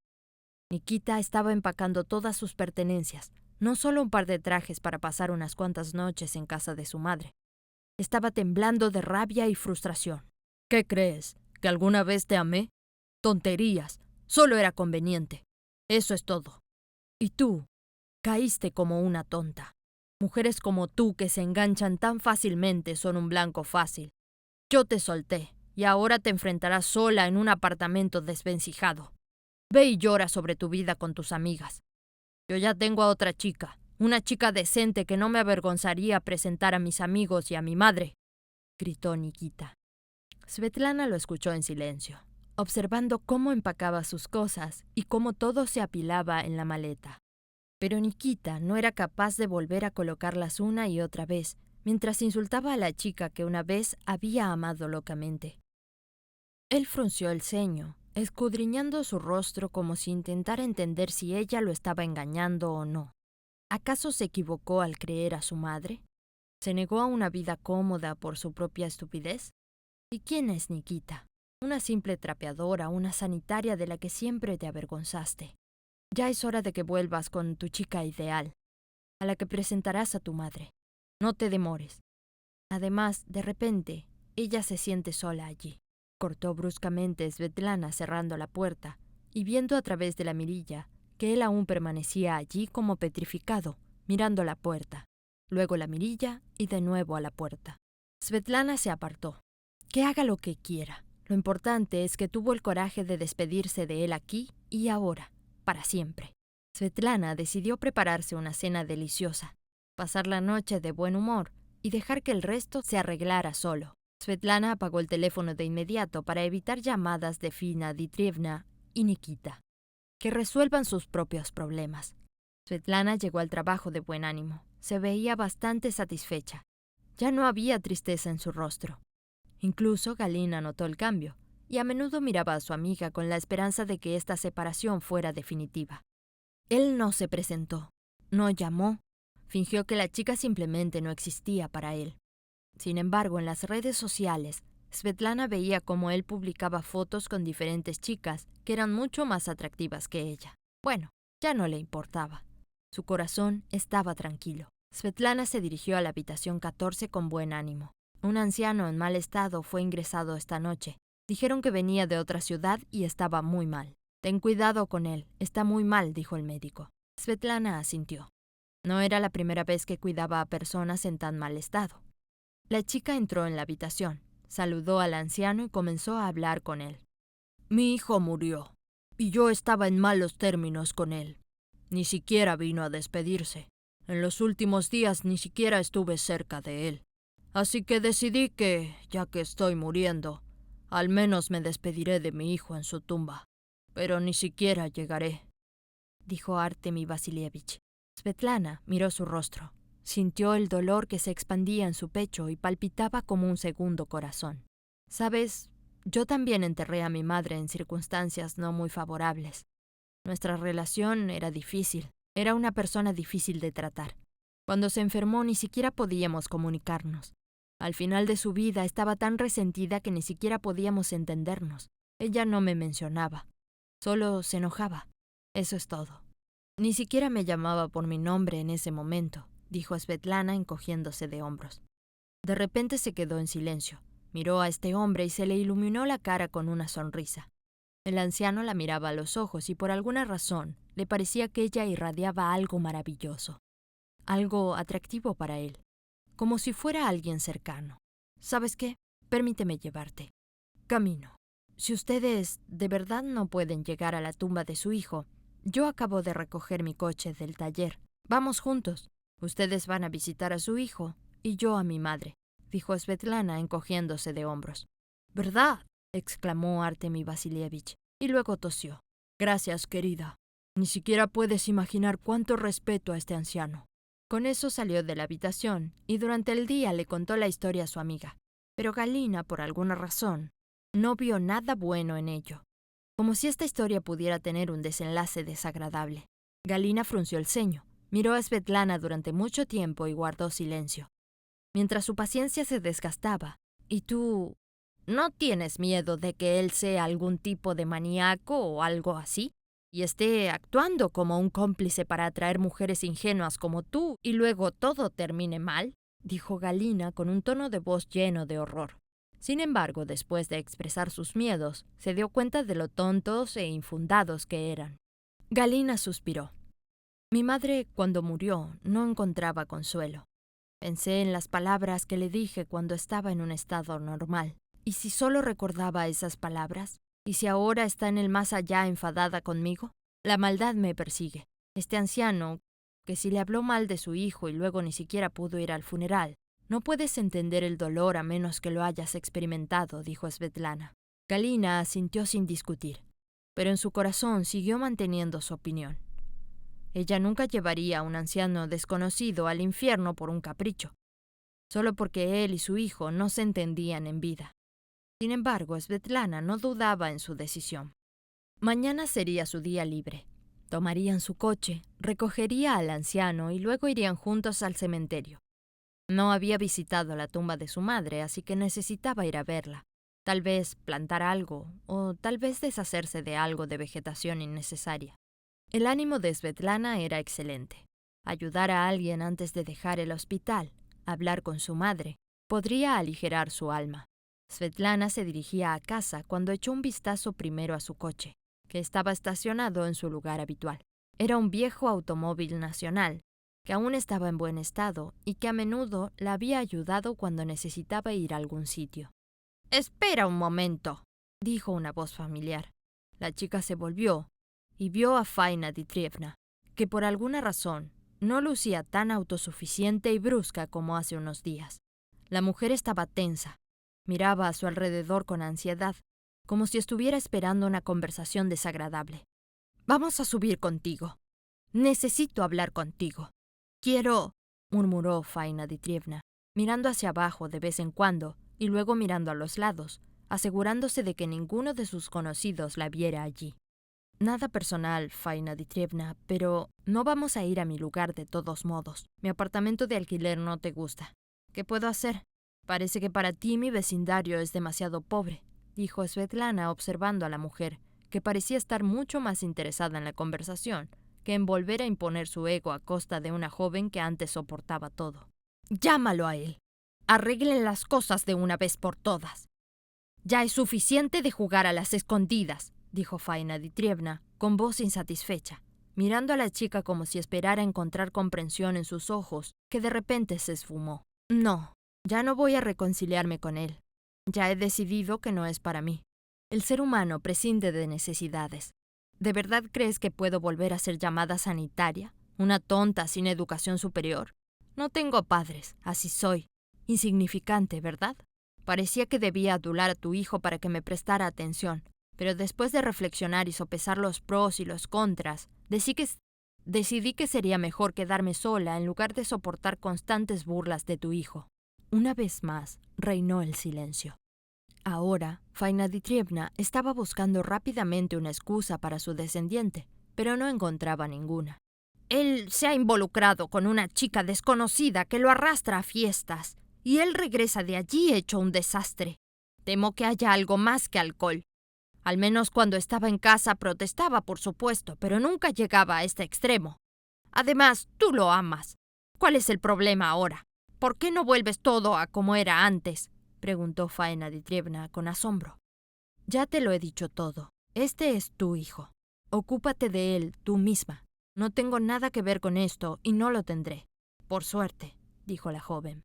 Nikita estaba empacando todas sus pertenencias, no solo un par de trajes para pasar unas cuantas noches en casa de su madre. Estaba temblando de rabia y frustración. «¿Qué crees? ¿Que alguna vez te amé? Tonterías. Solo era conveniente. Eso es todo. Y tú, caíste como una tonta. Mujeres como tú que se enganchan tan fácilmente son un blanco fácil. Yo te solté, y ahora te enfrentarás sola en un apartamento desvencijado. Ve y llora sobre tu vida con tus amigas. Yo ya tengo a otra chica, una chica decente que no me avergonzaría presentar a mis amigos y a mi madre», gritó Nikita. Svetlana lo escuchó en silencio, observando cómo empacaba sus cosas y cómo todo se apilaba en la maleta. Pero Nikita no era capaz de volver a colocarlas una y otra vez, mientras insultaba a la chica que una vez había amado locamente. Él frunció el ceño, escudriñando su rostro como si intentara entender si ella lo estaba engañando o no. ¿Acaso se equivocó al creer a su madre? ¿Se negó a una vida cómoda por su propia estupidez? ¿Y quién es Nikita? Una simple trapeadora, una sanitaria de la que siempre te avergonzaste. Ya es hora de que vuelvas con tu chica ideal, a la que presentarás a tu madre. No te demores. Además, de repente, ella se siente sola allí. Cortó bruscamente Svetlana cerrando la puerta y viendo a través de la mirilla que él aún permanecía allí como petrificado, mirando la puerta, luego la mirilla y de nuevo a la puerta. Svetlana se apartó. Que haga lo que quiera. Lo importante es que tuvo el coraje de despedirse de él aquí y ahora, para siempre. Svetlana decidió prepararse una cena deliciosa, pasar la noche de buen humor y dejar que el resto se arreglara solo. Svetlana apagó el teléfono de inmediato para evitar llamadas de Fina Dmitrievna y Nikita. Que resuelvan sus propios problemas. Svetlana llegó al trabajo de buen ánimo. Se veía bastante satisfecha. Ya no había tristeza en su rostro. Incluso Galina notó el cambio, y a menudo miraba a su amiga con la esperanza de que esta separación fuera definitiva. Él no se presentó, no llamó, fingió que la chica simplemente no existía para él. Sin embargo, en las redes sociales, Svetlana veía cómo él publicaba fotos con diferentes chicas que eran mucho más atractivas que ella. Bueno, ya no le importaba. Su corazón estaba tranquilo. Svetlana se dirigió a la habitación 14 con buen ánimo. Un anciano en mal estado fue ingresado esta noche. Dijeron que venía de otra ciudad y estaba muy mal. Ten cuidado con él, está muy mal, dijo el médico. Svetlana asintió. No era la primera vez que cuidaba a personas en tan mal estado. La chica entró en la habitación, saludó al anciano y comenzó a hablar con él. Mi hijo murió, y yo estaba en malos términos con él. Ni siquiera vino a despedirse. En los últimos días ni siquiera estuve cerca de él. Así que decidí que, ya que estoy muriendo, al menos me despediré de mi hijo en su tumba. Pero ni siquiera llegaré, dijo Artemi Vasilievich. Svetlana miró su rostro. Sintió el dolor que se expandía en su pecho y palpitaba como un segundo corazón. Sabes, yo también enterré a mi madre en circunstancias no muy favorables. Nuestra relación era difícil. Era una persona difícil de tratar. Cuando se enfermó ni siquiera podíamos comunicarnos. Al final de su vida estaba tan resentida que ni siquiera podíamos entendernos. Ella no me mencionaba. Solo se enojaba. Eso es todo. Ni siquiera me llamaba por mi nombre en ese momento, dijo Svetlana encogiéndose de hombros. De repente se quedó en silencio. Miró a este hombre y se le iluminó la cara con una sonrisa. El anciano la miraba a los ojos y por alguna razón le parecía que ella irradiaba algo maravilloso, algo atractivo para él, como si fuera alguien cercano. ¿Sabes qué? Permíteme llevarte. Camino. Si ustedes de verdad no pueden llegar a la tumba de su hijo, yo acabo de recoger mi coche del taller. Vamos juntos. Ustedes van a visitar a su hijo y yo a mi madre, dijo Svetlana encogiéndose de hombros. ¿Verdad? Exclamó Artemi Vasilievich, y luego tosió. Gracias, querida. Ni siquiera puedes imaginar cuánto respeto a este anciano. Con eso salió de la habitación, y durante el día le contó la historia a su amiga. Pero Galina, por alguna razón, no vio nada bueno en ello. Como si esta historia pudiera tener un desenlace desagradable. Galina frunció el ceño, miró a Svetlana durante mucho tiempo y guardó silencio. Mientras su paciencia se desgastaba, ¿y tú no tienes miedo de que él sea algún tipo de maníaco o algo así? Y esté actuando como un cómplice para atraer mujeres ingenuas como tú y luego todo termine mal, dijo Galina con un tono de voz lleno de horror. Sin embargo, después de expresar sus miedos, se dio cuenta de lo tontos e infundados que eran. Galina suspiró. Mi madre, cuando murió, no encontraba consuelo. Pensé en las palabras que le dije cuando estaba en un estado normal. ¿Y si solo recordaba esas palabras? ¿Y si ahora está en el más allá enfadada conmigo? La maldad me persigue. Este anciano, que si le habló mal de su hijo y luego ni siquiera pudo ir al funeral, no puedes entender el dolor a menos que lo hayas experimentado, dijo Svetlana. Galina asintió sin discutir, pero en su corazón siguió manteniendo su opinión. Ella nunca llevaría a un anciano desconocido al infierno por un capricho, solo porque él y su hijo no se entendían en vida. Sin embargo, Svetlana no dudaba en su decisión. Mañana sería su día libre. Tomarían su coche, recogería al anciano y luego irían juntos al cementerio. No había visitado la tumba de su madre, así que necesitaba ir a verla. Tal vez plantar algo, o tal vez deshacerse de algo de vegetación innecesaria. El ánimo de Svetlana era excelente. Ayudar a alguien antes de dejar el hospital, hablar con su madre, podría aligerar su alma. Svetlana se dirigía a casa cuando echó un vistazo primero a su coche, que estaba estacionado en su lugar habitual. Era un viejo automóvil nacional, que aún estaba en buen estado y que a menudo la había ayudado cuando necesitaba ir a algún sitio. «Espera un momento», dijo una voz familiar. La chica se volvió y vio a Faina Dmitrievna, que por alguna razón no lucía tan autosuficiente y brusca como hace unos días. La mujer estaba tensa, miraba a su alrededor con ansiedad, como si estuviera esperando una conversación desagradable. «Vamos a subir contigo. Necesito hablar contigo. Quiero», murmuró Faina Dmitrievna, mirando hacia abajo de vez en cuando y luego mirando a los lados, asegurándose de que ninguno de sus conocidos la viera allí. «Nada personal, Faina Dmitrievna, pero no vamos a ir a mi lugar de todos modos. Mi apartamento de alquiler no te gusta. ¿Qué puedo hacer? Parece que para ti mi vecindario es demasiado pobre», dijo Svetlana observando a la mujer, que parecía estar mucho más interesada en la conversación que en volver a imponer su ego a costa de una joven que antes soportaba todo. «Llámalo a él. Arreglen las cosas de una vez por todas. Ya es suficiente de jugar a las escondidas», dijo Faina Dmitrievna con voz insatisfecha, mirando a la chica como si esperara encontrar comprensión en sus ojos, que de repente se esfumó. «No, ya no voy a reconciliarme con él. Ya he decidido que no es para mí. El ser humano prescinde de necesidades. ¿De verdad crees que puedo volver a ser llamada sanitaria? ¿Una tonta sin educación superior? No tengo padres, así soy. Insignificante, ¿verdad? Parecía que debía adular a tu hijo para que me prestara atención, pero después de reflexionar y sopesar los pros y los contras, decidí que sería mejor quedarme sola en lugar de soportar constantes burlas de tu hijo». Una vez más, reinó el silencio. Ahora, Faina Dmitrievna estaba buscando rápidamente una excusa para su descendiente, pero no encontraba ninguna. «Él se ha involucrado con una chica desconocida que lo arrastra a fiestas, y él regresa de allí hecho un desastre. Temo que haya algo más que alcohol. Al menos cuando estaba en casa protestaba, por supuesto, pero nunca llegaba a este extremo. Además, tú lo amas. ¿Cuál es el problema ahora? ¿Por qué no vuelves todo a como era antes?», preguntó Faina Dmitrievna con asombro. «Ya te lo he dicho todo. Este es tu hijo. Ocúpate de él tú misma. No tengo nada que ver con esto y no lo tendré. Por suerte», dijo la joven.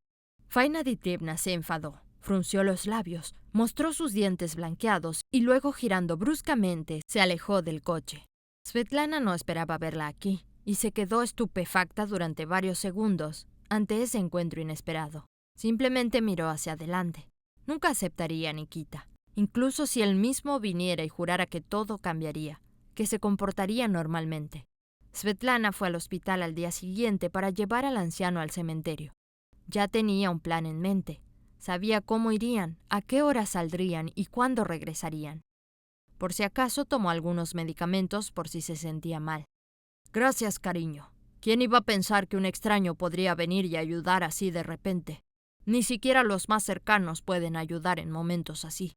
Faina Dmitrievna se enfadó, frunció los labios, mostró sus dientes blanqueados y luego, girando bruscamente, se alejó del coche. Svetlana no esperaba verla aquí y se quedó estupefacta durante varios segundos ante ese encuentro inesperado. Simplemente miró hacia adelante. Nunca aceptaría a Nikita, incluso si él mismo viniera y jurara que todo cambiaría, que se comportaría normalmente. Svetlana fue al hospital al día siguiente para llevar al anciano al cementerio. Ya tenía un plan en mente. Sabía cómo irían, a qué hora saldrían y cuándo regresarían. Por si acaso tomó algunos medicamentos por si se sentía mal. «Gracias, cariño. ¿Quién iba a pensar que un extraño podría venir y ayudar así de repente? Ni siquiera los más cercanos pueden ayudar en momentos así.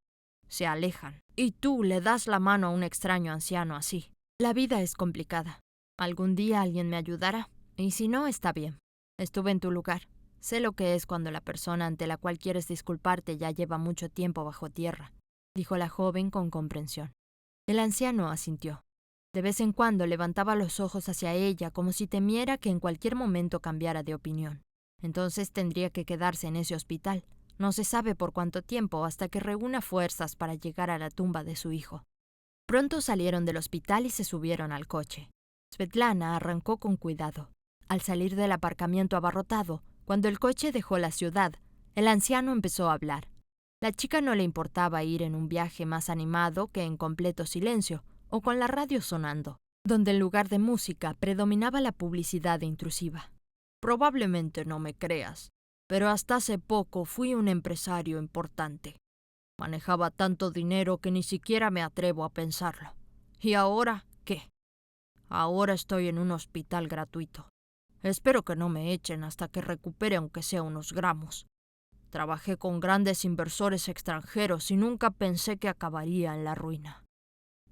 Se alejan. Y tú le das la mano a un extraño anciano así. La vida es complicada. Algún día alguien me ayudará. Y si no, está bien. Estuve en tu lugar. Sé lo que es cuando la persona ante la cual quieres disculparte ya lleva mucho tiempo bajo tierra», dijo la joven con comprensión. El anciano asintió. De vez en cuando levantaba los ojos hacia ella como si temiera que en cualquier momento cambiara de opinión. Entonces tendría que quedarse en ese hospital. No se sabe por cuánto tiempo, hasta que reúna fuerzas para llegar a la tumba de su hijo. Pronto salieron del hospital y se subieron al coche. Svetlana arrancó con cuidado. Al salir del aparcamiento abarrotado, cuando el coche dejó la ciudad, el anciano empezó a hablar. La chica no le importaba ir en un viaje más animado que en completo silencio, o con la radio sonando. donde en lugar de música predominaba la publicidad intrusiva. Probablemente no me creas, pero hasta hace poco fui un empresario importante. Manejaba tanto dinero que ni siquiera me atrevo a pensarlo. ¿Y ahora qué? Ahora estoy en un hospital gratuito. Espero que no me echen hasta que recupere aunque sea unos gramos. Trabajé con grandes inversores extranjeros y nunca pensé que acabaría en la ruina.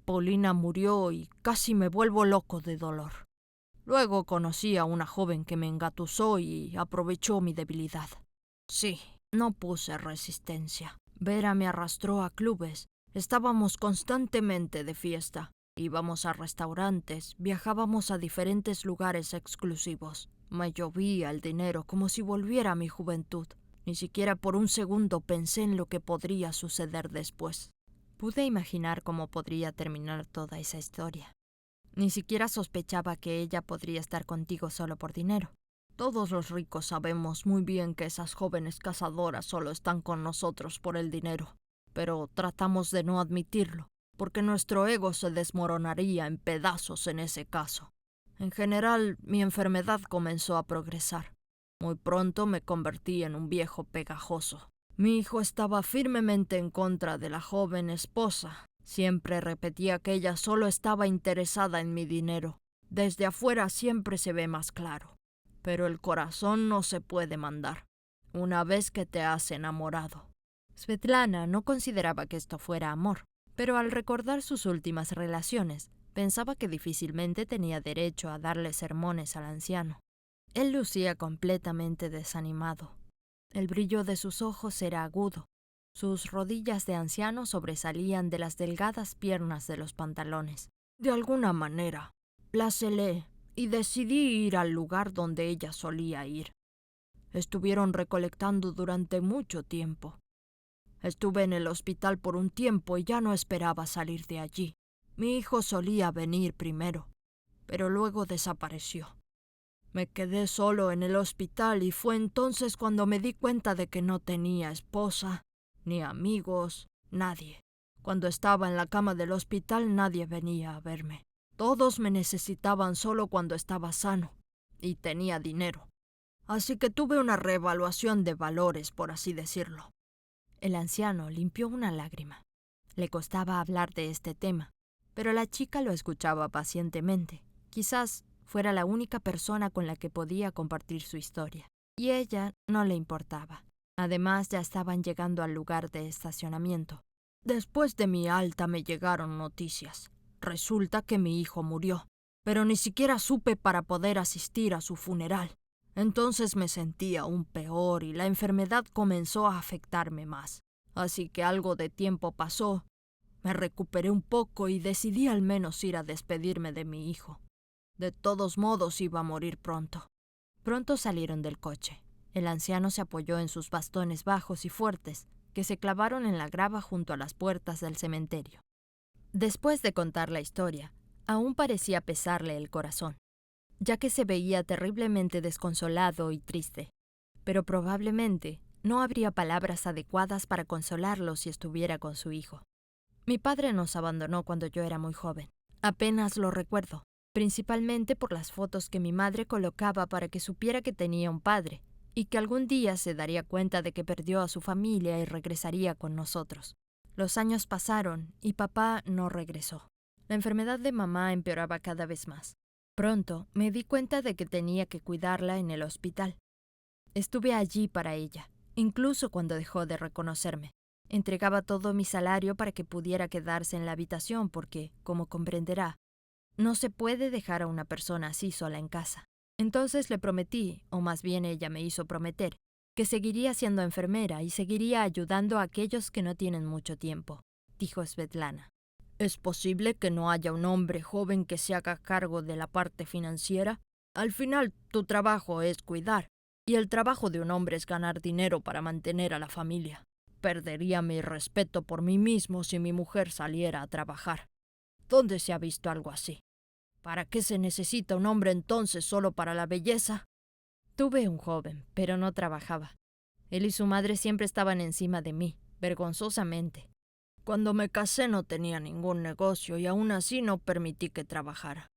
Paulina murió y casi me vuelvo loco de dolor. Luego conocí a una joven que me engatusó y aprovechó mi debilidad. Sí, no puse resistencia. Vera me arrastró a clubes. Estábamos constantemente de fiesta. Íbamos a restaurantes, viajábamos a diferentes lugares exclusivos. Me llovía el dinero como si volviera a mi juventud. Ni siquiera por un segundo pensé en lo que podría suceder después. Pude imaginar cómo podría terminar toda esa historia. Ni siquiera sospechaba que ella podría estar contigo solo por dinero. Todos los ricos sabemos muy bien que esas jóvenes cazadoras solo están con nosotros por el dinero, pero tratamos de no admitirlo, porque nuestro ego se desmoronaría en pedazos en ese caso. En general, mi enfermedad comenzó a progresar. Muy pronto me convertí en un viejo pegajoso. Mi hijo estaba firmemente en contra de la joven esposa. Siempre repetía que ella solo estaba interesada en mi dinero. Desde afuera siempre se ve más claro. Pero el corazón no se puede mandar, una vez que te has enamorado. Svetlana no consideraba que esto fuera amor, pero al recordar sus últimas relaciones, pensaba que difícilmente tenía derecho a darle sermones al anciano. Él lucía completamente desanimado. El brillo de sus ojos era agudo. Sus rodillas de anciano sobresalían de las delgadas piernas de los pantalones. De alguna manera, la celé y decidí ir al lugar donde ella solía ir. Estuvieron recolectando durante mucho tiempo. Estuve en el hospital por un tiempo y ya no esperaba salir de allí. Mi hijo solía venir primero, pero luego desapareció. Me quedé solo en el hospital y fue entonces cuando me di cuenta de que no tenía esposa, ni amigos, nadie. Cuando estaba en la cama del hospital nadie venía a verme. Todos me necesitaban solo cuando estaba sano y tenía dinero. Así que tuve una reevaluación de valores, por así decirlo. El anciano limpió una lágrima. Le costaba hablar de este tema, pero la chica lo escuchaba pacientemente. Quizás fuera la única persona con la que podía compartir su historia, y ella no le importaba. Además, ya estaban llegando al lugar de estacionamiento. Después de mi alta me llegaron noticias. Resulta que mi hijo murió, pero ni siquiera supe para poder asistir a su funeral. Entonces me sentí aún peor y la enfermedad comenzó a afectarme más. Así que algo de tiempo pasó. Me recuperé un poco y decidí al menos ir a despedirme de mi hijo. De todos modos iba a morir pronto. Pronto salieron del coche. El anciano se apoyó en sus bastones bajos y fuertes, que se clavaron en la grava junto a las puertas del cementerio. Después de contar la historia, aún parecía pesarle el corazón, ya que se veía terriblemente desconsolado y triste, pero probablemente no habría palabras adecuadas para consolarlo si estuviera con su hijo. Mi padre nos abandonó cuando yo era muy joven. Apenas lo recuerdo, principalmente por las fotos que mi madre colocaba para que supiera que tenía un padre y que algún día se daría cuenta de que perdió a su familia y regresaría con nosotros. Los años pasaron y papá no regresó. La enfermedad de mamá empeoraba cada vez más. Pronto me di cuenta de que tenía que cuidarla en el hospital. Estuve allí para ella, incluso cuando dejó de reconocerme. Entregaba todo mi salario para que pudiera quedarse en la habitación porque, como comprenderá, no se puede dejar a una persona así sola en casa. Entonces le prometí, o más bien ella me hizo prometer, que seguiría siendo enfermera y seguiría ayudando a aquellos que no tienen mucho tiempo, dijo Svetlana. ¿Es posible que no haya un hombre joven que se haga cargo de la parte financiera? Al final, tu trabajo es cuidar, y el trabajo de un hombre es ganar dinero para mantener a la familia. Perdería mi respeto por mí mismo si mi mujer saliera a trabajar. ¿Dónde se ha visto algo así? ¿Para qué se necesita un hombre entonces solo para la belleza? Tuve un joven, pero no trabajaba. Él y su madre siempre estaban encima de mí, vergonzosamente. Cuando me casé no tenía ningún negocio y aún así no permití que trabajara.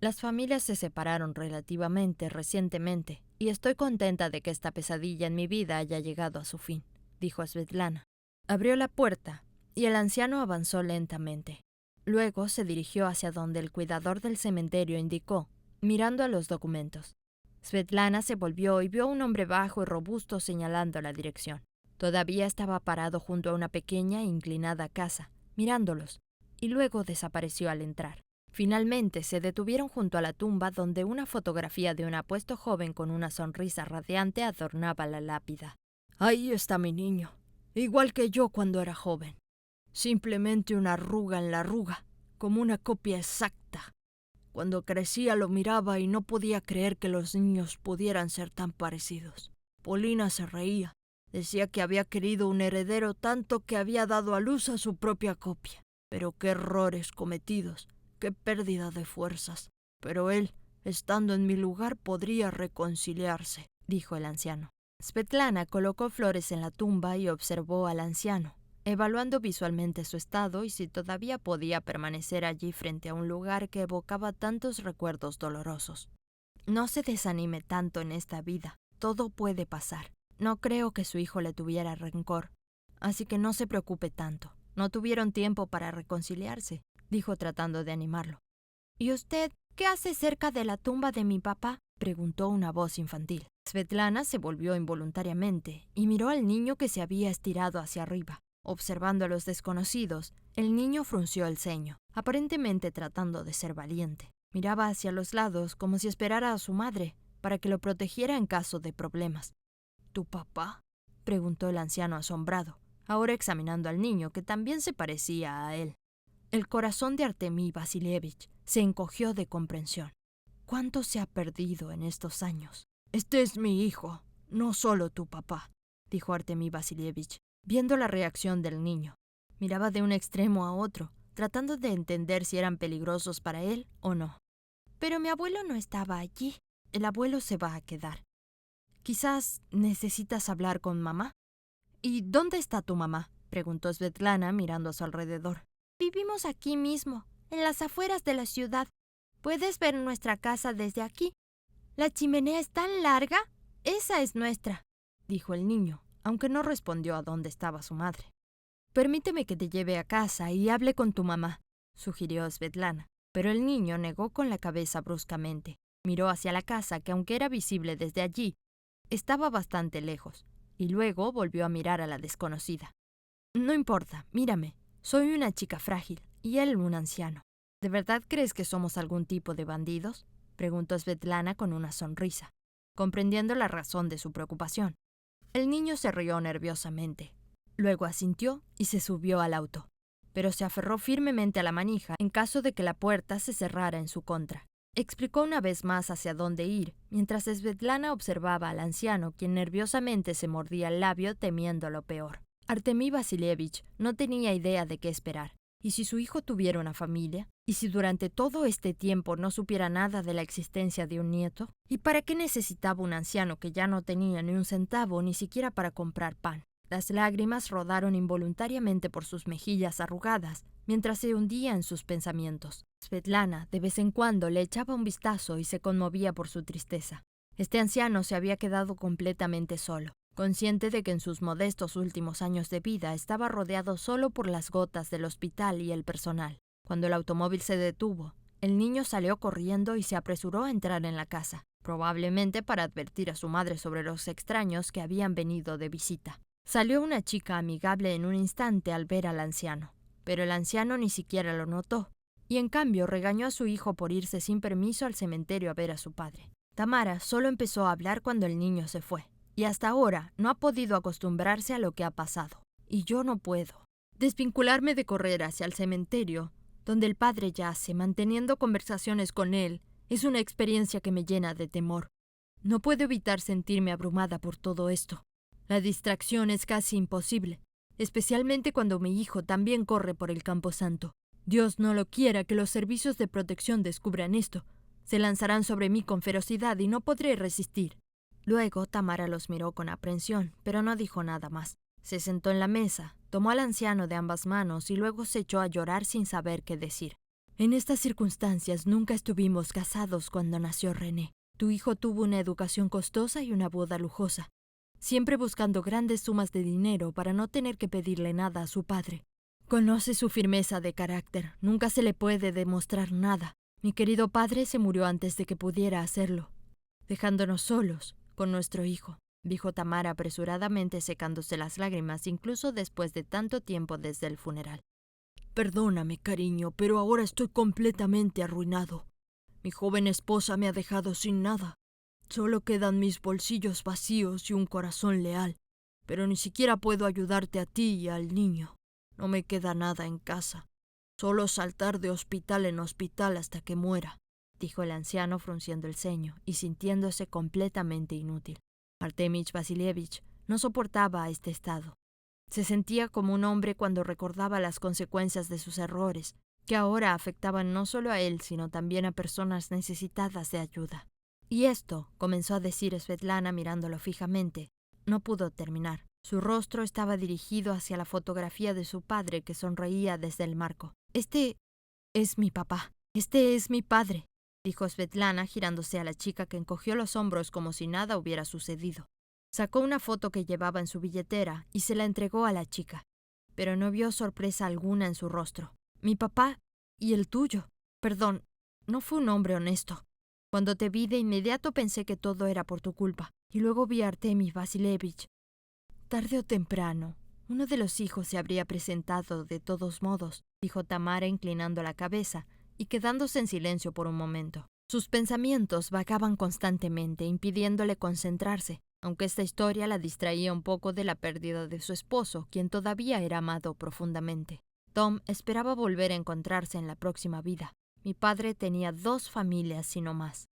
Las familias se separaron relativamente recientemente y estoy contenta de que esta pesadilla en mi vida haya llegado a su fin, dijo Svetlana. Abrió la puerta y el anciano avanzó lentamente. Luego se dirigió hacia donde el cuidador del cementerio indicó, mirando a los documentos. Svetlana se volvió y vio a un hombre bajo y robusto señalando la dirección. Todavía estaba parado junto a una pequeña e inclinada casa, mirándolos, y luego desapareció al entrar. Finalmente se detuvieron junto a la tumba donde una fotografía de un apuesto joven con una sonrisa radiante adornaba la lápida. Ahí está mi niño, igual que yo cuando era joven. Simplemente una arruga en la arruga, como una copia exacta. Cuando crecía lo miraba y no podía creer que los niños pudieran ser tan parecidos. Polina se reía. Decía que había querido un heredero tanto que había dado a luz a su propia copia. Pero qué errores cometidos. ¡Qué pérdida de fuerzas! Pero él, estando en mi lugar, podría reconciliarse, dijo el anciano. Svetlana colocó flores en la tumba y observó al anciano, evaluando visualmente su estado y si todavía podía permanecer allí frente a un lugar que evocaba tantos recuerdos dolorosos. No se desanime tanto en esta vida, todo puede pasar. No creo que su hijo le tuviera rencor, así que no se preocupe tanto. No tuvieron tiempo para reconciliarse, dijo tratando de animarlo. ¿Y usted qué hace cerca de la tumba de mi papá?, preguntó una voz infantil. Svetlana se volvió involuntariamente y miró al niño que se había estirado hacia arriba. Observando a los desconocidos, el niño frunció el ceño, aparentemente tratando de ser valiente. Miraba hacia los lados como si esperara a su madre para que lo protegiera en caso de problemas. ¿Tu papá?, preguntó el anciano asombrado, ahora examinando al niño que también se parecía a él. El corazón de Artemí Vasilievich se encogió de comprensión. ¿Cuánto se ha perdido en estos años? Este es mi hijo, no solo tu papá, dijo Artemí Vasilievich, viendo la reacción del niño. Miraba de un extremo a otro, tratando de entender si eran peligrosos para él o no. Pero mi abuelo no estaba allí. El abuelo se va a quedar. Quizás necesitas hablar con mamá. ¿Y dónde está tu mamá?, preguntó Svetlana mirando a su alrededor. Vivimos aquí mismo, en las afueras de la ciudad. Puedes ver nuestra casa desde aquí. ¿La chimenea es tan larga? Esa es nuestra, dijo el niño, aunque no respondió a dónde estaba su madre. Permíteme que te lleve a casa y hable con tu mamá, sugirió Svetlana, pero el niño negó con la cabeza bruscamente. Miró hacia la casa que, aunque era visible desde allí, estaba bastante lejos, y luego volvió a mirar a la desconocida. No importa, mírame. Soy una chica frágil, y él un anciano. ¿De verdad crees que somos algún tipo de bandidos?, preguntó Svetlana con una sonrisa, comprendiendo la razón de su preocupación. El niño se rió nerviosamente. Luego asintió y se subió al auto, pero se aferró firmemente a la manija en caso de que la puerta se cerrara en su contra. Explicó una vez más hacia dónde ir, mientras Svetlana observaba al anciano, quien nerviosamente se mordía el labio temiendo lo peor. Artemí Vasilievich no tenía idea de qué esperar. ¿Y si su hijo tuviera una familia? ¿Y si durante todo este tiempo no supiera nada de la existencia de un nieto? ¿Y para qué necesitaba un anciano que ya no tenía ni un centavo ni siquiera para comprar pan? Las lágrimas rodaron involuntariamente por sus mejillas arrugadas, mientras se hundía en sus pensamientos. Svetlana, de vez en cuando, le echaba un vistazo y se conmovía por su tristeza. Este anciano se había quedado completamente solo, consciente de que en sus modestos últimos años de vida estaba rodeado solo por las gotas del hospital y el personal. Cuando el automóvil se detuvo, el niño salió corriendo y se apresuró a entrar en la casa, probablemente para advertir a su madre sobre los extraños que habían venido de visita. Salió una chica amigable en un instante al ver al anciano, pero el anciano ni siquiera lo notó, y en cambio regañó a su hijo por irse sin permiso al cementerio a ver a su padre. Tamara solo empezó a hablar cuando el niño se fue, y hasta ahora no ha podido acostumbrarse a lo que ha pasado. Y yo no puedo. Desvincularme de correr hacia el cementerio, donde el padre yace, manteniendo conversaciones con él, es una experiencia que me llena de temor. No puedo evitar sentirme abrumada por todo esto. La distracción es casi imposible, especialmente cuando mi hijo también corre por el camposanto. Dios no lo quiera que los servicios de protección descubran esto. Se lanzarán sobre mí con ferocidad y no podré resistir. Luego Tamara los miró con aprensión, pero no dijo nada más. Se sentó en la mesa, tomó al anciano de ambas manos y luego se echó a llorar sin saber qué decir. En estas circunstancias nunca estuvimos casados cuando nació René. Tu hijo tuvo una educación costosa y una boda lujosa, siempre buscando grandes sumas de dinero para no tener que pedirle nada a su padre. Conoce su firmeza de carácter, nunca se le puede demostrar nada. Mi querido padre se murió antes de que pudiera hacerlo, dejándonos solos con nuestro hijo, dijo Tamara apresuradamente secándose las lágrimas incluso después de tanto tiempo desde el funeral. Perdóname, cariño, pero ahora estoy completamente arruinado. Mi joven esposa me ha dejado sin nada. Solo quedan mis bolsillos vacíos y un corazón leal, pero ni siquiera puedo ayudarte a ti y al niño. No me queda nada en casa. Solo saltar de hospital en hospital hasta que muera, dijo el anciano frunciendo el ceño y sintiéndose completamente inútil. Artemich Vasilievich no soportaba este estado. Se sentía como un hombre cuando recordaba las consecuencias de sus errores, que ahora afectaban no solo a él, sino también a personas necesitadas de ayuda. Y esto, comenzó a decir Svetlana mirándolo fijamente, no pudo terminar. Su rostro estaba dirigido hacia la fotografía de su padre que sonreía desde el marco. Este es mi papá. Este es mi padre, dijo Svetlana girándose a la chica que encogió los hombros como si nada hubiera sucedido. Sacó una foto que llevaba en su billetera y se la entregó a la chica, pero no vio sorpresa alguna en su rostro. Mi papá y el tuyo. Perdón, no fue un hombre honesto. Cuando te vi de inmediato pensé que todo era por tu culpa, y luego vi a Artemi Vasilievich. Tarde o temprano, uno de los hijos se habría presentado de todos modos, dijo Tamara inclinando la cabeza y quedándose en silencio por un momento. Sus pensamientos vagaban constantemente, impidiéndole concentrarse, aunque esta historia la distraía un poco de la pérdida de su esposo, quien todavía era amado profundamente. Tom esperaba volver a encontrarse en la próxima vida. Mi padre tenía 2 familias, si no más.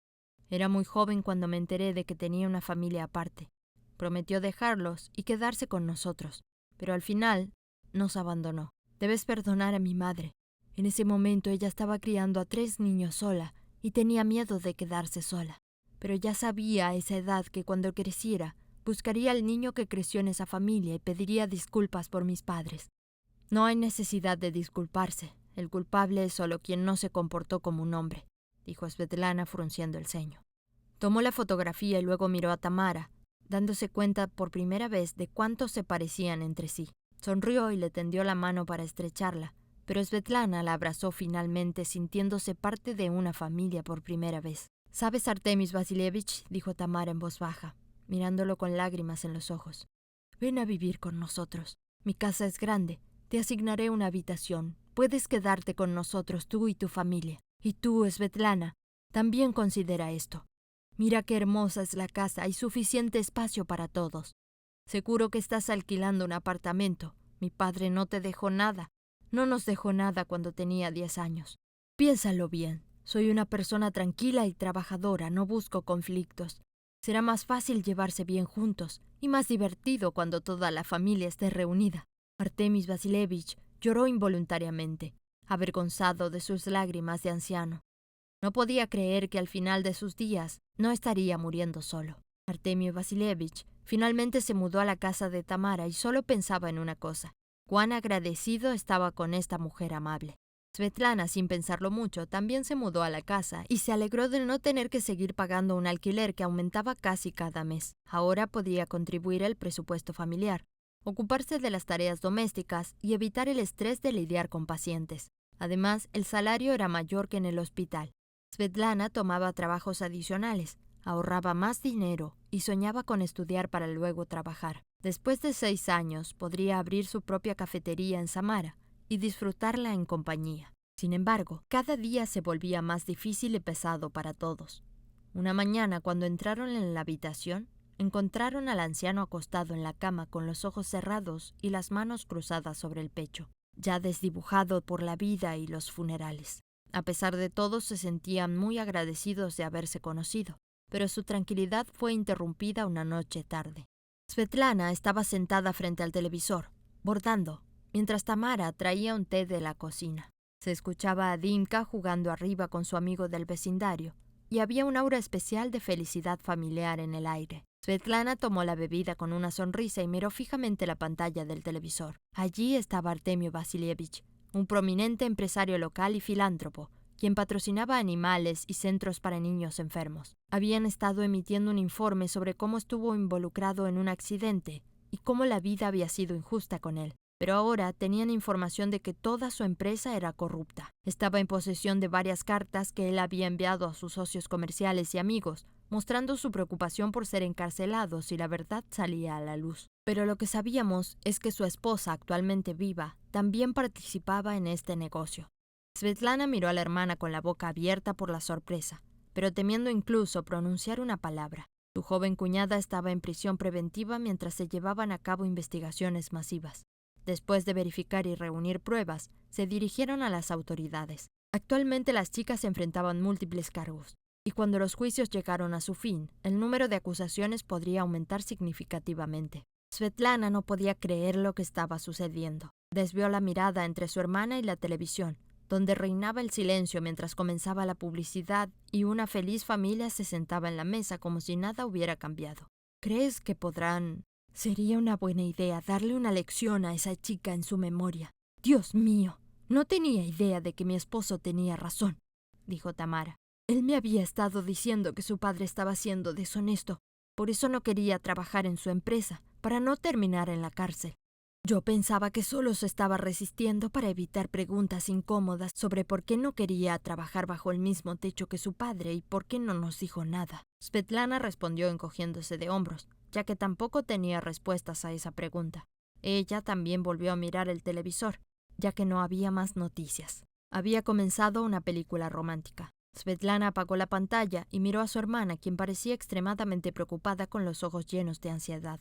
Era muy joven cuando me enteré de que tenía una familia aparte. Prometió dejarlos y quedarse con nosotros, pero al final nos abandonó. Debes perdonar a mi madre. En ese momento ella estaba criando a 3 niños sola y tenía miedo de quedarse sola. Pero ya sabía a esa edad que cuando creciera, buscaría al niño que creció en esa familia y pediría disculpas por mis padres. No hay necesidad de disculparse. El culpable es solo quien no se comportó como un hombre, dijo Svetlana frunciendo el ceño. Tomó la fotografía y luego miró a Tamara, dándose cuenta por primera vez de cuánto se parecían entre sí. Sonrió y le tendió la mano para estrecharla, pero Svetlana la abrazó finalmente sintiéndose parte de una familia por primera vez. «¿Sabes, Artemis Vasilievich?», dijo Tamara en voz baja, mirándolo con lágrimas en los ojos. «Ven a vivir con nosotros. Mi casa es grande. Te asignaré una habitación. Puedes quedarte con nosotros, tú y tu familia. Y tú, Svetlana, también considera esto. Mira qué hermosa es la casa, hay suficiente espacio para todos. Seguro que estás alquilando un apartamento. Mi padre no te dejó nada. No nos dejó nada cuando tenía 10 años. Piénsalo bien. Soy una persona tranquila y trabajadora, no busco conflictos. Será más fácil llevarse bien juntos y más divertido cuando toda la familia esté reunida». Artemis Vasilievich lloró involuntariamente, avergonzado de sus lágrimas de anciano. No podía creer que al final de sus días no estaría muriendo solo. Artemio Vasilievich finalmente se mudó a la casa de Tamara y solo pensaba en una cosa: cuán agradecido estaba con esta mujer amable. Svetlana, sin pensarlo mucho, también se mudó a la casa y se alegró de no tener que seguir pagando un alquiler que aumentaba casi cada mes. Ahora podía contribuir al presupuesto familiar, ocuparse de las tareas domésticas y evitar el estrés de lidiar con pacientes. Además, el salario era mayor que en el hospital. Svetlana tomaba trabajos adicionales, ahorraba más dinero y soñaba con estudiar para luego trabajar. Después de 6 años, podría abrir su propia cafetería en Samara y disfrutarla en compañía. Sin embargo, cada día se volvía más difícil y pesado para todos. Una mañana, cuando entraron en la habitación, encontraron al anciano acostado en la cama con los ojos cerrados y las manos cruzadas sobre el pecho, ya desdibujado por la vida y los funerales. A pesar de todo, se sentían muy agradecidos de haberse conocido, pero su tranquilidad fue interrumpida una noche tarde. Svetlana estaba sentada frente al televisor, bordando, mientras Tamara traía un té de la cocina. Se escuchaba a Dimka jugando arriba con su amigo del vecindario, y había un aura especial de felicidad familiar en el aire. Svetlana tomó la bebida con una sonrisa y miró fijamente la pantalla del televisor. Allí estaba Artemio Vasilievich, un prominente empresario local y filántropo, quien patrocinaba animales y centros para niños enfermos. Habían estado emitiendo un informe sobre cómo estuvo involucrado en un accidente y cómo la vida había sido injusta con él. Pero ahora tenían información de que toda su empresa era corrupta. Estaba en posesión de varias cartas que él había enviado a sus socios comerciales y amigos, mostrando su preocupación por ser encarcelado si la verdad salía a la luz. Pero lo que sabíamos es que su esposa, actualmente viva, también participaba en este negocio. Svetlana miró a la hermana con la boca abierta por la sorpresa, pero temiendo incluso pronunciar una palabra. Su joven cuñada estaba en prisión preventiva mientras se llevaban a cabo investigaciones masivas. Después de verificar y reunir pruebas, se dirigieron a las autoridades. Actualmente las chicas enfrentaban múltiples cargos, y cuando los juicios llegaron a su fin, el número de acusaciones podría aumentar significativamente. Svetlana no podía creer lo que estaba sucediendo. Desvió la mirada entre su hermana y la televisión, donde reinaba el silencio mientras comenzaba la publicidad y una feliz familia se sentaba en la mesa como si nada hubiera cambiado. ¿Crees que podrán? Sería una buena idea darle una lección a esa chica en su memoria. Dios mío, no tenía idea de que mi esposo tenía razón, dijo Tamara. Él me había estado diciendo que su padre estaba siendo deshonesto. Por eso no quería trabajar en su empresa, para no terminar en la cárcel. Yo pensaba que solo se estaba resistiendo para evitar preguntas incómodas sobre por qué no quería trabajar bajo el mismo techo que su padre y por qué no nos dijo nada. Svetlana respondió encogiéndose de hombros, ya que tampoco tenía respuestas a esa pregunta. Ella también volvió a mirar el televisor, ya que no había más noticias. Había comenzado una película romántica. Svetlana apagó la pantalla y miró a su hermana, quien parecía extremadamente preocupada con los ojos llenos de ansiedad.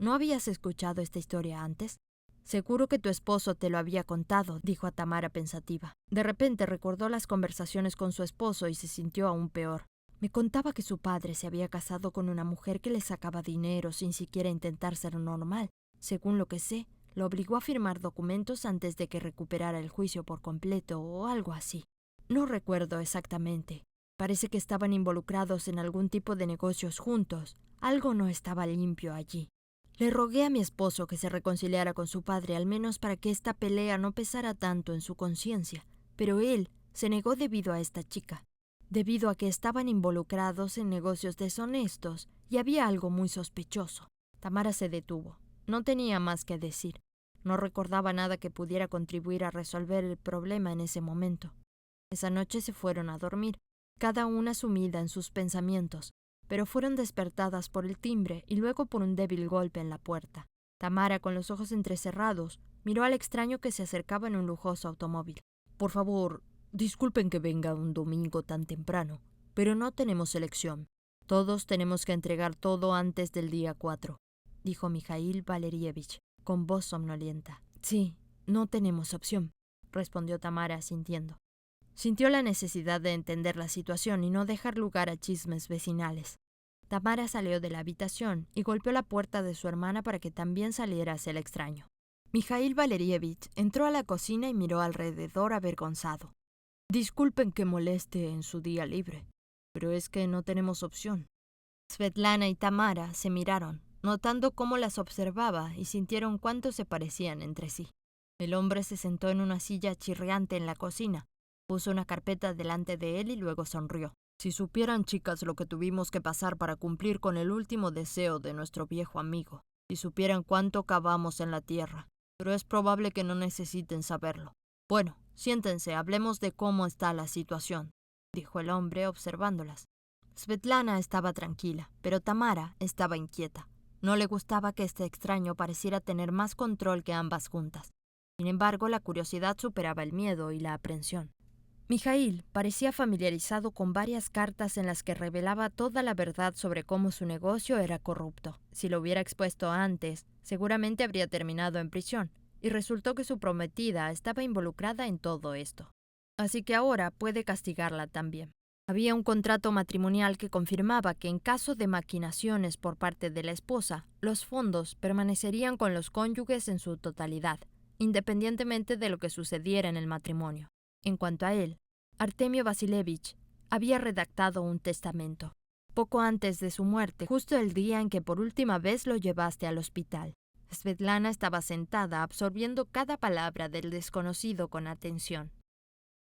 ¿No habías escuchado esta historia antes? Seguro que tu esposo te lo había contado, dijo a Tamara pensativa. De repente recordó las conversaciones con su esposo y se sintió aún peor. Me contaba que su padre se había casado con una mujer que le sacaba dinero sin siquiera intentar ser normal. Según lo que sé, lo obligó a firmar documentos antes de que recuperara el juicio por completo o algo así. No recuerdo exactamente. Parece que estaban involucrados en algún tipo de negocios juntos. Algo no estaba limpio allí. Le rogué a mi esposo que se reconciliara con su padre, al menos para que esta pelea no pesara tanto en su conciencia, pero él se negó debido a esta chica, debido a que estaban involucrados en negocios deshonestos y había algo muy sospechoso. Tamara se detuvo. No tenía más que decir. No recordaba nada que pudiera contribuir a resolver el problema en ese momento. Esa noche se fueron a dormir, cada una sumida en sus pensamientos, pero fueron despertadas por el timbre y luego por un débil golpe en la puerta. Tamara, con los ojos entrecerrados, miró al extraño que se acercaba en un lujoso automóvil. Por favor, disculpen que venga un domingo tan temprano, pero no tenemos elección. Todos tenemos que entregar todo antes del día 4, dijo Mikhail Valerievich, con voz somnolienta. Sí, no tenemos opción, respondió Tamara asintiendo. Sintió la necesidad de entender la situación y no dejar lugar a chismes vecinales. Tamara salió de la habitación y golpeó la puerta de su hermana para que también saliera hacia el extraño. Mikhail Valerievich entró a la cocina y miró alrededor avergonzado. Disculpen que moleste en su día libre, pero es que no tenemos opción. Svetlana y Tamara se miraron, notando cómo las observaba y sintieron cuánto se parecían entre sí. El hombre se sentó en una silla chirriante en la cocina. Puso una carpeta delante de él y luego sonrió. Si supieran, chicas, lo que tuvimos que pasar para cumplir con el último deseo de nuestro viejo amigo. Si supieran cuánto cavamos en la tierra. Pero es probable que no necesiten saberlo. Bueno, siéntense, hablemos de cómo está la situación, dijo el hombre observándolas. Svetlana estaba tranquila, pero Tamara estaba inquieta. No le gustaba que este extraño pareciera tener más control que ambas juntas. Sin embargo, la curiosidad superaba el miedo y la aprensión. Mikhail parecía familiarizado con varias cartas en las que revelaba toda la verdad sobre cómo su negocio era corrupto. Si lo hubiera expuesto antes, seguramente habría terminado en prisión, y resultó que su prometida estaba involucrada en todo esto. Así que ahora puede castigarla también. Había un contrato matrimonial que confirmaba que en caso de maquinaciones por parte de la esposa, los fondos permanecerían con los cónyuges en su totalidad, independientemente de lo que sucediera en el matrimonio. En cuanto a él, Artemio Vasilevich había redactado un testamento. Poco antes de su muerte, justo el día en que por última vez lo llevaste al hospital. Svetlana estaba sentada absorbiendo cada palabra del desconocido con atención.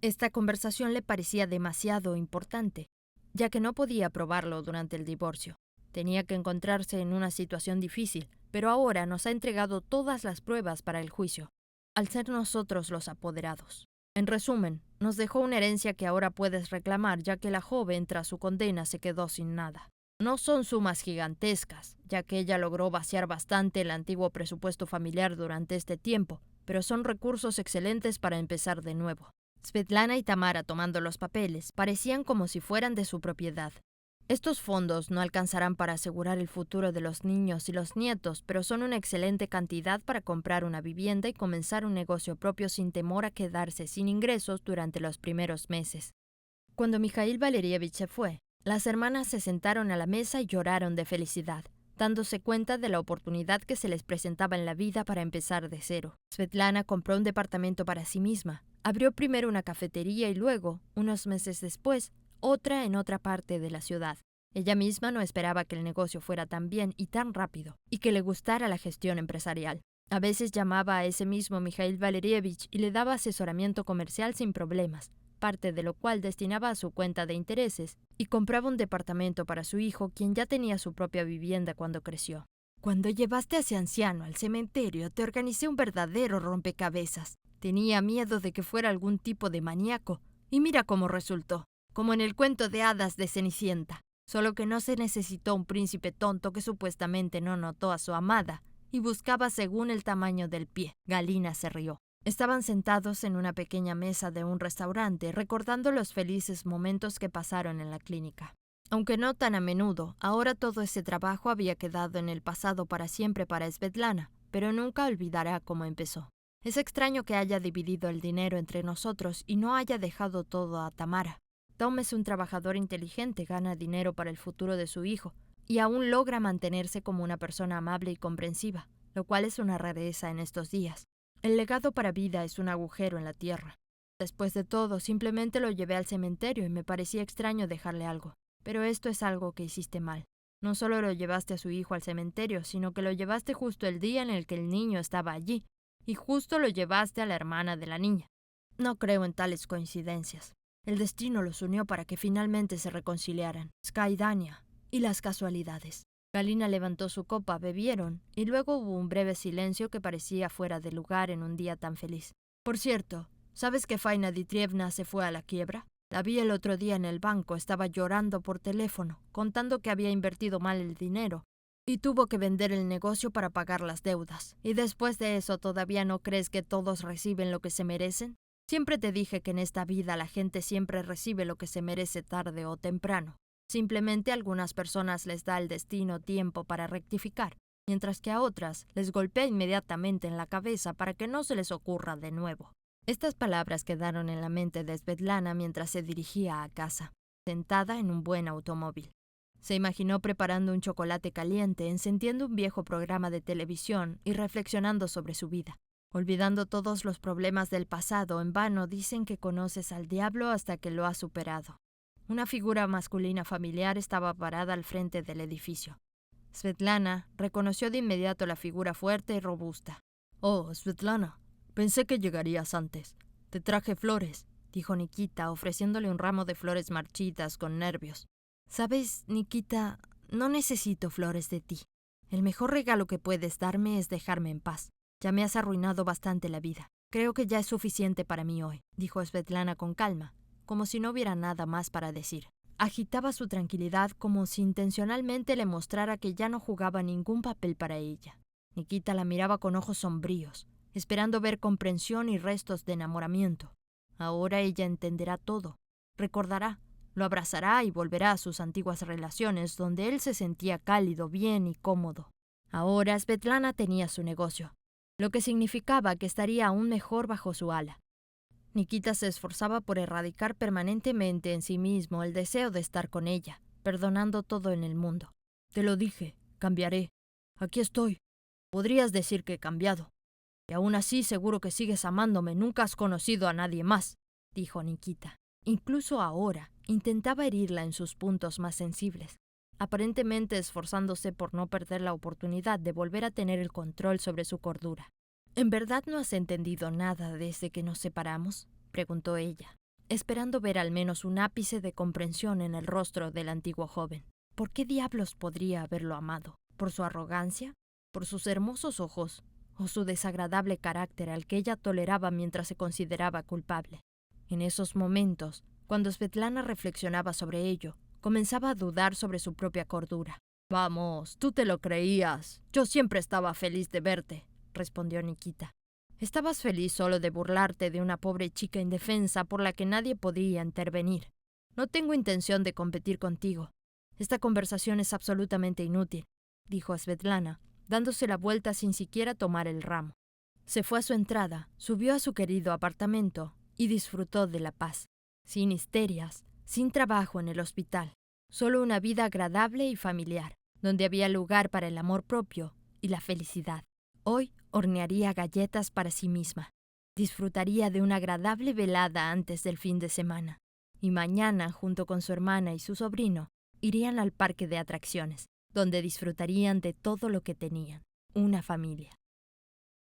Esta conversación le parecía demasiado importante, ya que no podía probarlo durante el divorcio. Tenía que encontrarse en una situación difícil, pero ahora nos ha entregado todas las pruebas para el juicio, al ser nosotros los apoderados. En resumen, nos dejó una herencia que ahora puedes reclamar, ya que la joven tras su condena se quedó sin nada. No son sumas gigantescas, ya que ella logró vaciar bastante el antiguo presupuesto familiar durante este tiempo, pero son recursos excelentes para empezar de nuevo. Svetlana y Tamara, tomando los papeles, parecían como si fueran de su propiedad. Estos fondos no alcanzarán para asegurar el futuro de los niños y los nietos, pero son una excelente cantidad para comprar una vivienda y comenzar un negocio propio sin temor a quedarse sin ingresos durante los primeros meses. Cuando Mikhail Valerievich se fue, las hermanas se sentaron a la mesa y lloraron de felicidad, dándose cuenta de la oportunidad que se les presentaba en la vida para empezar de cero. Svetlana compró un departamento para sí misma, abrió primero una cafetería y luego, unos meses después, otra en otra parte de la ciudad. Ella misma no esperaba que el negocio fuera tan bien y tan rápido, y que le gustara la gestión empresarial. A veces llamaba a ese mismo Mikhail Valerievich y le daba asesoramiento comercial sin problemas, parte de lo cual destinaba a su cuenta de intereses, y compraba un departamento para su hijo, quien ya tenía su propia vivienda cuando creció. Cuando llevaste a ese anciano al cementerio, te organicé un verdadero rompecabezas. Tenía miedo de que fuera algún tipo de maníaco, y mira cómo resultó, como en el cuento de hadas de Cenicienta, solo que no se necesitó un príncipe tonto que supuestamente no notó a su amada, y buscaba según el tamaño del pie. Galina se rió. Estaban sentados en una pequeña mesa de un restaurante, recordando los felices momentos que pasaron en la clínica. Aunque no tan a menudo, ahora todo ese trabajo había quedado en el pasado para siempre para Svetlana, pero nunca olvidará cómo empezó. Es extraño que haya dividido el dinero entre nosotros y no haya dejado todo a Tamara. Tom es un trabajador inteligente, gana dinero para el futuro de su hijo, y aún logra mantenerse como una persona amable y comprensiva, lo cual es una rareza en estos días. El legado para vida es un agujero en la tierra. Después de todo, simplemente lo llevé al cementerio y me parecía extraño dejarle algo. Pero esto es algo que hiciste mal. No solo lo llevaste a su hijo al cementerio, sino que lo llevaste justo el día en el que el niño estaba allí, y justo lo llevaste a la hermana de la niña. No creo en tales coincidencias. El destino los unió para que finalmente se reconciliaran. Skaidania y las casualidades. Galina levantó su copa, bebieron, y luego hubo un breve silencio que parecía fuera de lugar en un día tan feliz. Por cierto, ¿sabes que Faina Dmitrievna se fue a la quiebra? La vi el otro día en el banco, estaba llorando por teléfono, contando que había invertido mal el dinero, y tuvo que vender el negocio para pagar las deudas. ¿Y después de eso todavía no crees que todos reciben lo que se merecen? Siempre te dije que en esta vida la gente siempre recibe lo que se merece tarde o temprano. Simplemente a algunas personas les da el destino tiempo para rectificar, mientras que a otras les golpea inmediatamente en la cabeza para que no se les ocurra de nuevo. Estas palabras quedaron en la mente de Svetlana mientras se dirigía a casa, sentada en un buen automóvil. Se imaginó preparando un chocolate caliente, encendiendo un viejo programa de televisión y reflexionando sobre su vida. Olvidando todos los problemas del pasado, en vano dicen que conoces al diablo hasta que lo has superado. Una figura masculina familiar estaba parada al frente del edificio. Svetlana reconoció de inmediato la figura fuerte y robusta. «Oh, Svetlana, pensé que llegarías antes. Te traje flores», dijo Nikita, ofreciéndole un ramo de flores marchitas con nervios. «Sabes, Nikita, no necesito flores de ti. El mejor regalo que puedes darme es dejarme en paz. Ya me has arruinado bastante la vida. Creo que ya es suficiente para mí hoy», dijo Svetlana con calma, como si no hubiera nada más para decir. Agitaba su tranquilidad como si intencionalmente le mostrara que ya no jugaba ningún papel para ella. Nikita la miraba con ojos sombríos, esperando ver comprensión y restos de enamoramiento. Ahora ella entenderá todo, recordará, lo abrazará y volverá a sus antiguas relaciones donde él se sentía cálido, bien y cómodo. Ahora Svetlana tenía su negocio, lo que significaba que estaría aún mejor bajo su ala. Nikita se esforzaba por erradicar permanentemente en sí mismo el deseo de estar con ella, perdonando todo en el mundo. «Te lo dije, cambiaré. Aquí estoy. Podrías decir que he cambiado. Y aún así seguro que sigues amándome, nunca has conocido a nadie más», dijo Nikita. Incluso ahora intentaba herirla en sus puntos más sensibles. aparentemente esforzándose por no perder la oportunidad de volver a tener el control sobre su cordura. ¿En verdad no has entendido nada desde que nos separamos?, preguntó ella, esperando ver al menos un ápice de comprensión en el rostro del antiguo joven. ¿Por qué diablos podría haberlo amado? ¿Por su arrogancia? ¿Por sus hermosos ojos? ¿O su desagradable carácter al que ella toleraba mientras se consideraba culpable? En esos momentos, cuando Svetlana reflexionaba sobre ello, comenzaba a dudar sobre su propia cordura. «Vamos, tú te lo creías. Yo siempre estaba feliz de verte», respondió Nikita. «Estabas feliz solo de burlarte de una pobre chica indefensa por la que nadie podía intervenir. No tengo intención de competir contigo. Esta conversación es absolutamente inútil», dijo Svetlana, dándose la vuelta sin siquiera tomar el ramo. Se fue a su entrada, subió a su querido apartamento y disfrutó de la paz. Sin histerias, sin trabajo en el hospital, solo una vida agradable y familiar, donde había lugar para el amor propio y la felicidad. Hoy hornearía galletas para sí misma. Disfrutaría de una agradable velada antes del fin de semana. Y mañana, junto con su hermana y su sobrino, irían al parque de atracciones, donde disfrutarían de todo lo que tenían, una familia.